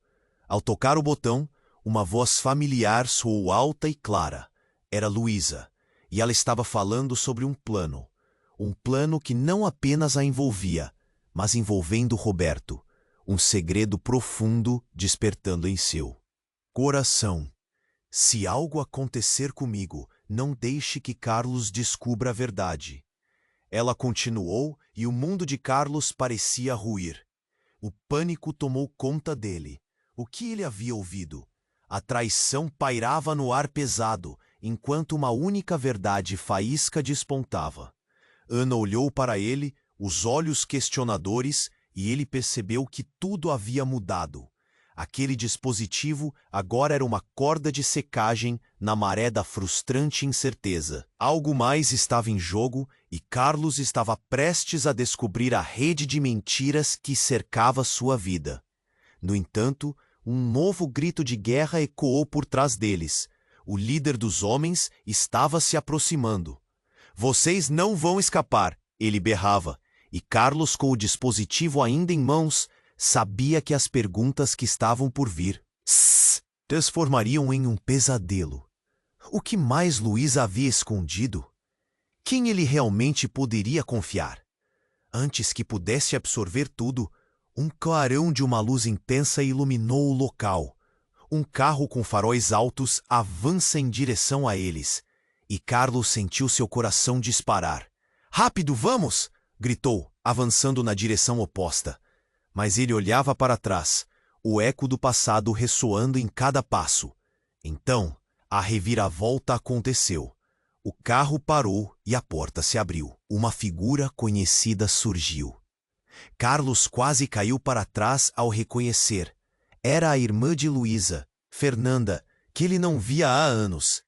Ao tocar o botão, uma voz familiar soou alta e clara. Era Luísa, e ela estava falando sobre um plano. Um plano que não apenas a envolvia, mas envolvendo Roberto. Um segredo profundo despertando em seu coração. "Se algo acontecer comigo, não deixe que Carlos descubra a verdade." Ela continuou e o mundo de Carlos parecia ruir. O pânico tomou conta dele. O que ele havia ouvido? A traição pairava no ar pesado, enquanto uma única verdade faísca despontava. Ana olhou para ele, os olhos questionadores, e ele percebeu que tudo havia mudado. Aquele dispositivo agora era uma corda de secagem na maré da frustrante incerteza. Algo mais estava em jogo e Carlos estava prestes a descobrir a rede de mentiras que cercava sua vida. No entanto, um novo grito de guerra ecoou por trás deles. O líder dos homens estava se aproximando. "Vocês não vão escapar!" ele berrava, e Carlos, com o dispositivo ainda em mãos, sabia que as perguntas que estavam por vir transformariam em um pesadelo. O que mais Luísa havia escondido? Quem ele realmente poderia confiar? Antes que pudesse absorver tudo, um clarão de uma luz intensa iluminou o local. Um carro com faróis altos avança em direção a eles, e Carlos sentiu seu coração disparar. "Rápido, vamos!" gritou, avançando na direção oposta. Mas ele olhava para trás, o eco do passado ressoando em cada passo. Então, a reviravolta aconteceu. O carro parou e a porta se abriu. Uma figura conhecida surgiu. Carlos quase caiu para trás ao reconhecer. Era a irmã de Luísa, Fernanda, que ele não via há anos.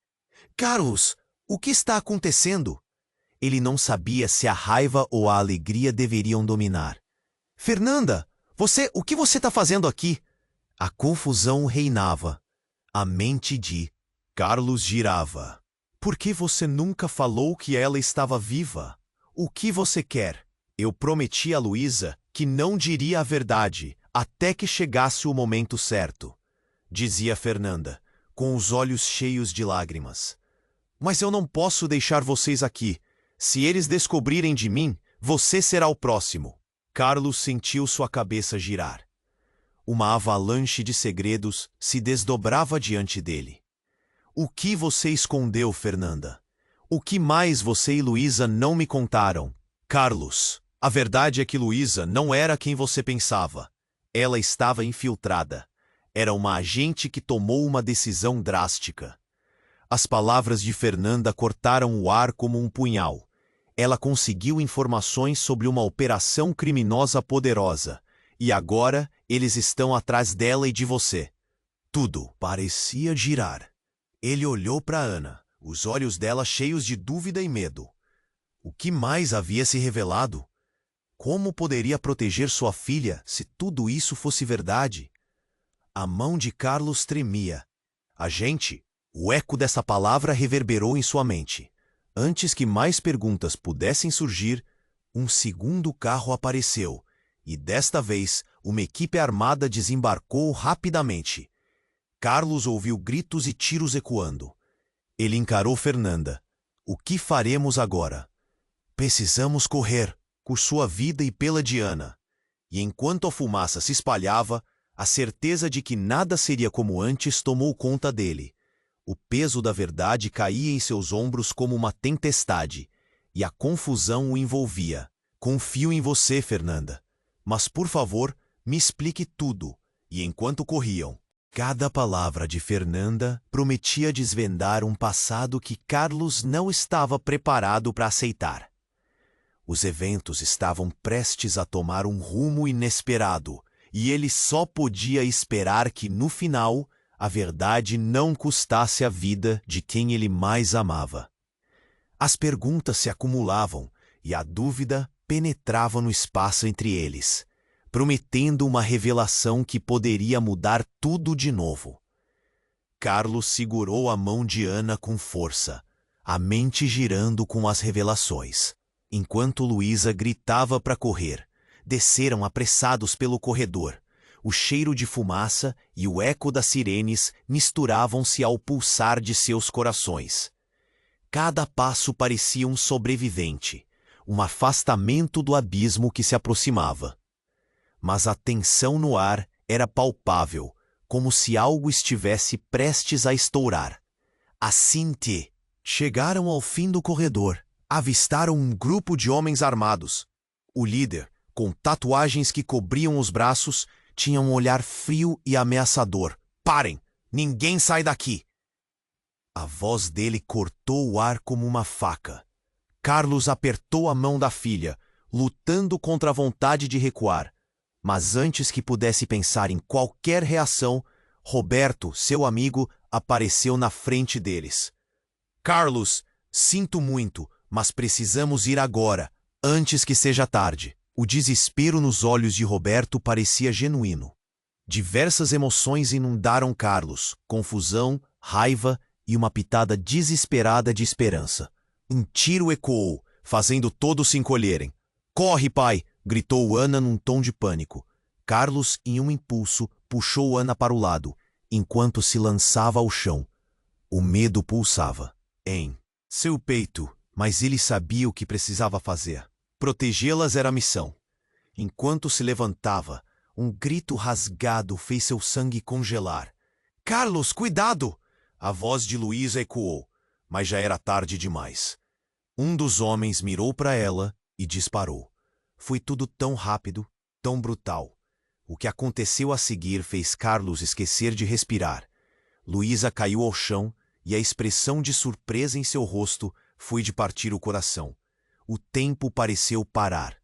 "Carlos, o que está acontecendo?" Ele não sabia se a raiva ou a alegria deveriam dominar. "Fernanda, o que você está fazendo aqui?" A confusão reinava. A mente de Carlos girava. "Por que você nunca falou que ela estava viva? O que você quer?" "Eu prometi a Luísa que não diria a verdade até que chegasse o momento certo", dizia Fernanda, com os olhos cheios de lágrimas. "Mas eu não posso deixar vocês aqui. Se eles descobrirem de mim, você será o próximo." Carlos sentiu sua cabeça girar. Uma avalanche de segredos se desdobrava diante dele. "O que você escondeu, Fernanda? O que mais você e Luísa não me contaram?" "Carlos, a verdade é que Luísa não era quem você pensava. Ela estava infiltrada. Era uma agente que tomou uma decisão drástica." As palavras de Fernanda cortaram o ar como um punhal. Ela conseguiu informações sobre uma operação criminosa poderosa, e agora eles estão atrás dela e de você. Tudo parecia girar. Ele olhou para Ana, os olhos dela cheios de dúvida e medo. O que mais havia se revelado? Como poderia proteger sua filha se tudo isso fosse verdade? A mão de Carlos tremia. "Agente", o eco dessa palavra reverberou em sua mente. Antes que mais perguntas pudessem surgir, um segundo carro apareceu, e desta vez uma equipe armada desembarcou rapidamente. Carlos ouviu gritos e tiros ecoando. Ele encarou Fernanda. "O que faremos agora?" "Precisamos correr, por sua vida e pela de Ana." E enquanto a fumaça se espalhava, a certeza de que nada seria como antes tomou conta dele. O peso da verdade caía em seus ombros como uma tempestade, e a confusão o envolvia. "Confio em você, Fernanda. Mas, por favor, me explique tudo." E enquanto corriam, cada palavra de Fernanda prometia desvendar um passado que Carlos não estava preparado para aceitar. Os eventos estavam prestes a tomar um rumo inesperado, e ele só podia esperar que, no final, a verdade não custasse a vida de quem ele mais amava. As perguntas se acumulavam e a dúvida penetrava no espaço entre eles, prometendo uma revelação que poderia mudar tudo de novo. Carlos segurou a mão de Ana com força, a mente girando com as revelações. Enquanto Luísa gritava para correr, desceram apressados pelo corredor. O cheiro de fumaça e o eco das sirenes misturavam-se ao pulsar de seus corações. Cada passo parecia um sobrevivente, um afastamento do abismo que se aproximava. Mas a tensão no ar era palpável, como se algo estivesse prestes a estourar. Assim que chegaram ao fim do corredor, avistaram um grupo de homens armados. O líder, com tatuagens que cobriam os braços, tinha um olhar frio e ameaçador. "Parem! Ninguém sai daqui!" A voz dele cortou o ar como uma faca. Carlos apertou a mão da filha, lutando contra a vontade de recuar. Mas antes que pudesse pensar em qualquer reação, Roberto, seu amigo, apareceu na frente deles. "Carlos, sinto muito, mas precisamos ir agora, antes que seja tarde." O desespero nos olhos de Roberto parecia genuíno. Diversas emoções inundaram Carlos, confusão, raiva e uma pitada desesperada de esperança. Um tiro ecoou, fazendo todos se encolherem. "Corre, pai!" gritou Ana num tom de pânico. Carlos, em um impulso, puxou Ana para o lado, enquanto se lançava ao chão. O medo pulsava em seu peito, mas ele sabia o que precisava fazer. Protegê-las era a missão. Enquanto se levantava, um grito rasgado fez seu sangue congelar. "Carlos, cuidado!" A voz de Luísa ecoou, mas já era tarde demais. Um dos homens mirou para ela e disparou. Foi tudo tão rápido, tão brutal. O que aconteceu a seguir fez Carlos esquecer de respirar. Luísa caiu ao chão e a expressão de surpresa em seu rosto foi de partir o coração. O tempo pareceu parar.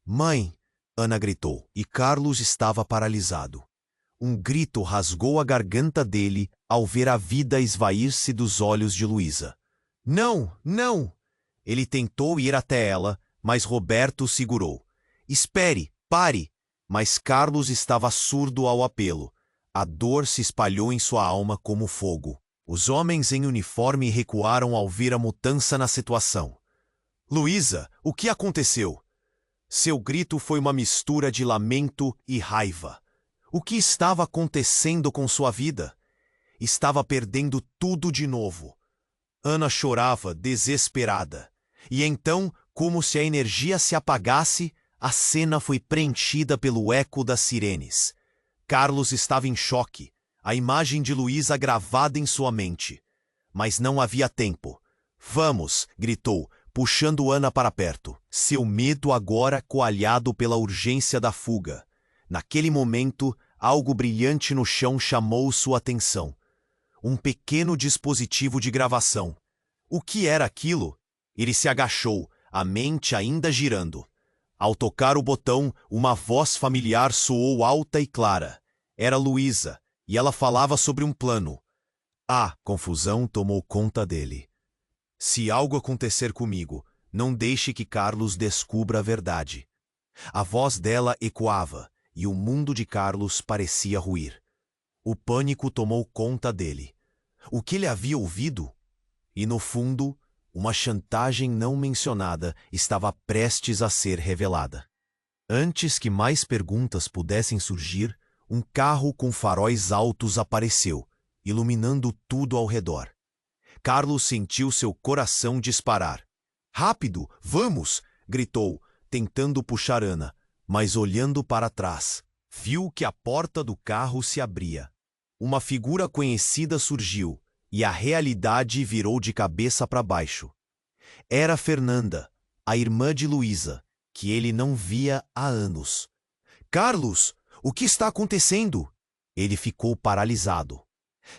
"Mãe!" Ana gritou, e Carlos estava paralisado. Um grito rasgou a garganta dele ao ver a vida esvair-se dos olhos de Luísa. "Não, não!" Ele tentou ir até ela, mas Roberto o segurou. "Espere, pare!" Mas Carlos estava surdo ao apelo. A dor se espalhou em sua alma como fogo. Os homens em uniforme recuaram ao ver a mudança na situação. "Luísa, o que aconteceu?" Seu grito foi uma mistura de lamento e raiva. O que estava acontecendo com sua vida? Estava perdendo tudo de novo. Ana chorava, desesperada. E então, como se a energia se apagasse, a cena foi preenchida pelo eco das sirenes. Carlos estava em choque, a imagem de Luísa gravada em sua mente. Mas não havia tempo. "Vamos!" gritou, puxando Ana para perto, seu medo agora coalhado pela urgência da fuga. Naquele momento, algo brilhante no chão chamou sua atenção. Um pequeno dispositivo de gravação. O que era aquilo? Ele se agachou, a mente ainda girando. Ao tocar o botão, uma voz familiar soou alta e clara. Era Luísa, e ela falava sobre um plano. A confusão tomou conta dele. "Se algo acontecer comigo, não deixe que Carlos descubra a verdade." A voz dela ecoava, e o mundo de Carlos parecia ruir. O pânico tomou conta dele. O que ele havia ouvido? E no fundo, uma chantagem não mencionada estava prestes a ser revelada. Antes que mais perguntas pudessem surgir, um carro com faróis altos apareceu, iluminando tudo ao redor. Carlos sentiu seu coração disparar. "Rápido, vamos!" gritou, tentando puxar Ana, mas olhando para trás, viu que a porta do carro se abria. Uma figura conhecida surgiu, e a realidade virou de cabeça para baixo. Era Fernanda, a irmã de Luísa, que ele não via há anos. "Carlos, o que está acontecendo?" Ele ficou paralisado.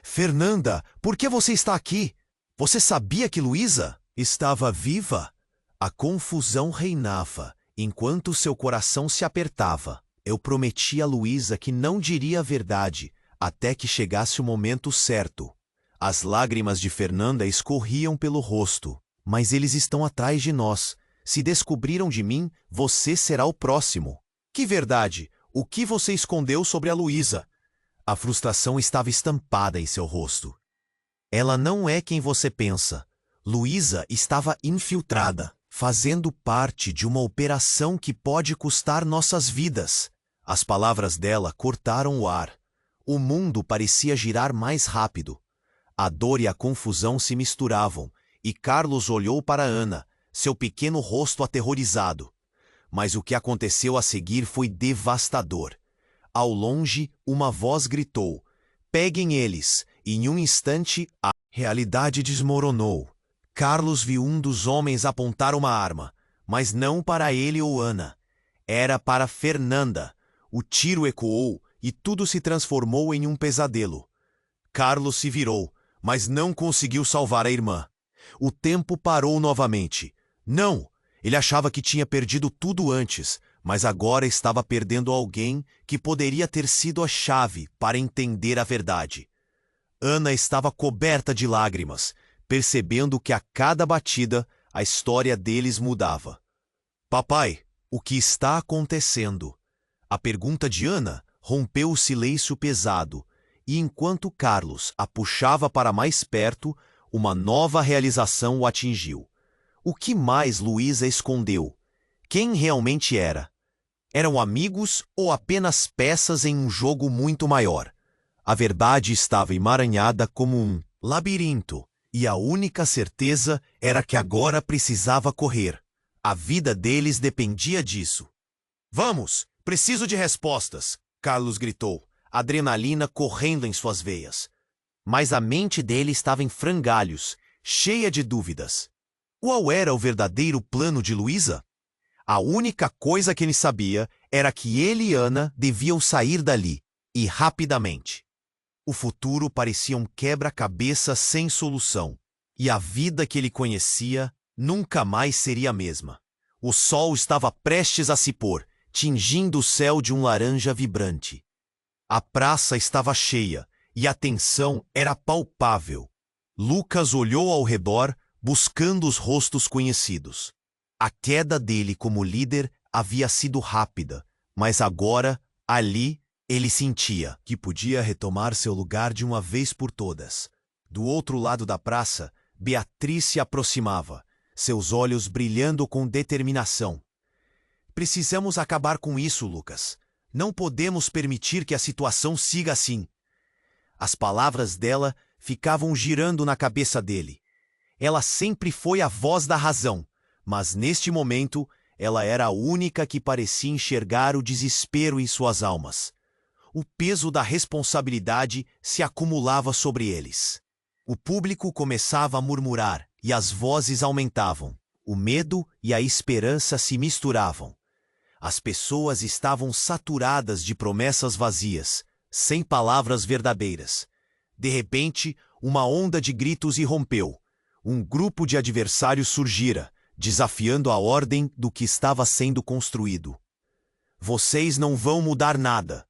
"Fernanda, por que você está aqui? Você sabia que Luísa estava viva?" A confusão reinava, enquanto seu coração se apertava. Eu prometi a Luísa que não diria a verdade, até que chegasse o momento certo. As lágrimas de Fernanda escorriam pelo rosto. "Mas eles estão atrás de nós. Se descobriram de mim, você será o próximo." "Que verdade? O que você escondeu sobre a Luísa?" A frustração estava estampada em seu rosto. "Ela não é quem você pensa. Luísa estava infiltrada, fazendo parte de uma operação que pode custar nossas vidas." As palavras dela cortaram o ar. O mundo parecia girar mais rápido. A dor e a confusão se misturavam, e Carlos olhou para Ana, seu pequeno rosto aterrorizado. Mas o que aconteceu a seguir foi devastador. Ao longe, uma voz gritou: "Peguem eles!" E em um instante, a realidade desmoronou. Carlos viu um dos homens apontar uma arma, mas não para ele ou Ana. Era para Fernanda. O tiro ecoou e tudo se transformou em um pesadelo. Carlos se virou, mas não conseguiu salvar a irmã. O tempo parou novamente. Não! Ele achava que tinha perdido tudo antes, mas agora estava perdendo alguém que poderia ter sido a chave para entender a verdade. Ana estava coberta de lágrimas, percebendo que a cada batida a história deles mudava. "Papai, o que está acontecendo?" A pergunta de Ana rompeu o silêncio pesado, e enquanto Carlos a puxava para mais perto, uma nova realização o atingiu. O que mais Luísa escondeu? Quem realmente era? Eram amigos ou apenas peças em um jogo muito maior? A verdade estava emaranhada como um labirinto, e a única certeza era que agora precisava correr. A vida deles dependia disso. Vamos, preciso de respostas, Carlos gritou, adrenalina correndo em suas veias. Mas a mente dele estava em frangalhos, cheia de dúvidas. Qual era o verdadeiro plano de Luísa? A única coisa que ele sabia era que ele e Ana deviam sair dali, e rapidamente. O futuro parecia um quebra-cabeça sem solução, e a vida que ele conhecia nunca mais seria a mesma. O sol estava prestes a se pôr, tingindo o céu de um laranja vibrante. A praça estava cheia, e a tensão era palpável. Lucas olhou ao redor, buscando os rostos conhecidos. A queda dele como líder havia sido rápida, mas agora, ali, ele sentia que podia retomar seu lugar de uma vez por todas. Do outro lado da praça, Beatriz se aproximava, seus olhos brilhando com determinação. Precisamos acabar com isso, Lucas. Não podemos permitir que a situação siga assim. As palavras dela ficavam girando na cabeça dele. Ela sempre foi a voz da razão, mas neste momento ela era a única que parecia enxergar o desespero em suas almas. O peso da responsabilidade se acumulava sobre eles. O público começava a murmurar e as vozes aumentavam. O medo e a esperança se misturavam. As pessoas estavam saturadas de promessas vazias, sem palavras verdadeiras. De repente, uma onda de gritos irrompeu. Um grupo de adversários surgira, desafiando a ordem do que estava sendo construído. Vocês não vão mudar nada,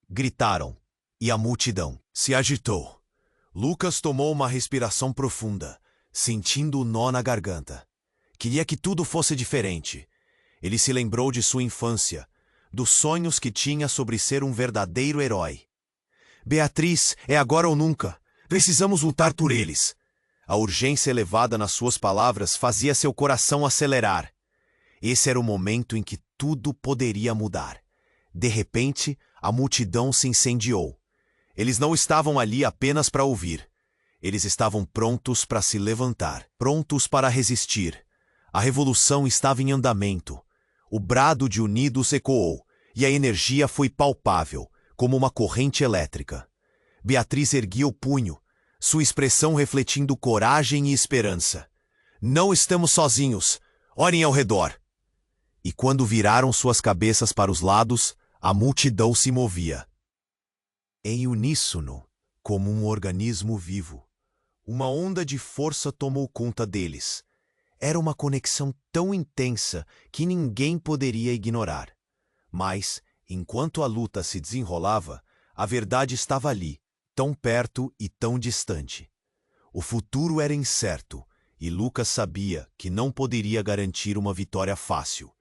gritaram, e a multidão se agitou. Lucas tomou uma respiração profunda, sentindo o nó na garganta. Queria que tudo fosse diferente. Ele se lembrou de sua infância, dos sonhos que tinha sobre ser um verdadeiro herói. Beatriz, é agora ou nunca. Precisamos lutar por eles. A urgência elevada nas suas palavras fazia seu coração acelerar. Esse era o momento em que tudo poderia mudar. De repente, a multidão se incendiou. Eles não estavam ali apenas para ouvir. Eles estavam prontos para se levantar, prontos para resistir. A revolução estava em andamento. O brado de unidos ecoou, e a energia foi palpável, como uma corrente elétrica. Beatriz erguia o punho, sua expressão refletindo coragem e esperança. Não estamos sozinhos. Olhem ao redor. E quando viraram suas cabeças para os lados, a multidão se movia. Em uníssono, como um organismo vivo, uma onda de força tomou conta deles. Era uma conexão tão intensa que ninguém poderia ignorar. Mas, enquanto a luta se desenrolava, a verdade estava ali, tão perto e tão distante. O futuro era incerto, e Lucas sabia que não poderia garantir uma vitória fácil.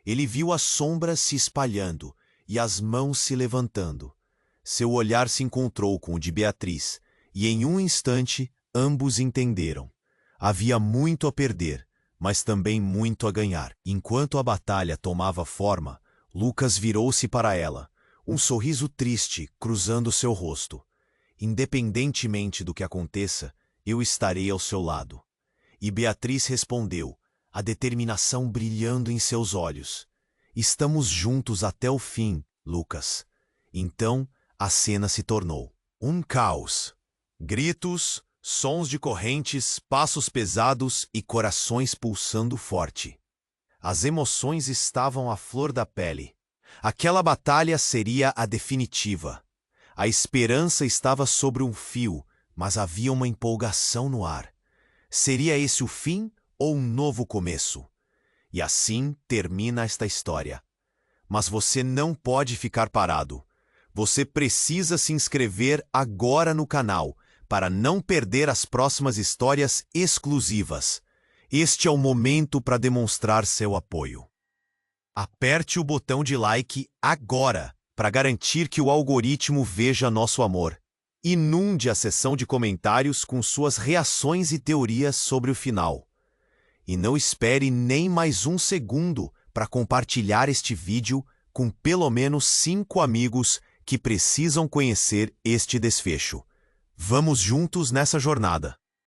Ele viu as sombras se espalhando e as mãos se levantando. Seu olhar se encontrou com o de Beatriz, e em um instante ambos entenderam. Havia muito a perder, mas também muito a ganhar. Enquanto a batalha tomava forma, Lucas virou-se para ela, um sorriso triste cruzando seu rosto. Independentemente do que aconteça, eu estarei ao seu lado. E Beatriz respondeu, a determinação brilhando em seus olhos. Estamos juntos até o fim, Lucas. Então, a cena se tornou um caos. Gritos, sons de correntes, passos pesados e corações pulsando forte. As emoções estavam à flor da pele. Aquela batalha seria a definitiva. A esperança estava sobre um fio, mas havia uma empolgação no ar. Seria esse o fim ou um novo começo? E assim termina esta história. Mas você não pode ficar parado. Você precisa se inscrever agora no canal para não perder as próximas histórias exclusivas. Este é o momento para demonstrar seu apoio. Aperte o botão de like agora para garantir que o algoritmo veja nosso amor. Inunde a seção de comentários com suas reações e teorias sobre o final. E não espere nem mais um segundo para compartilhar este vídeo com pelo menos 5 amigos que precisam conhecer este desfecho. Vamos juntos nessa jornada.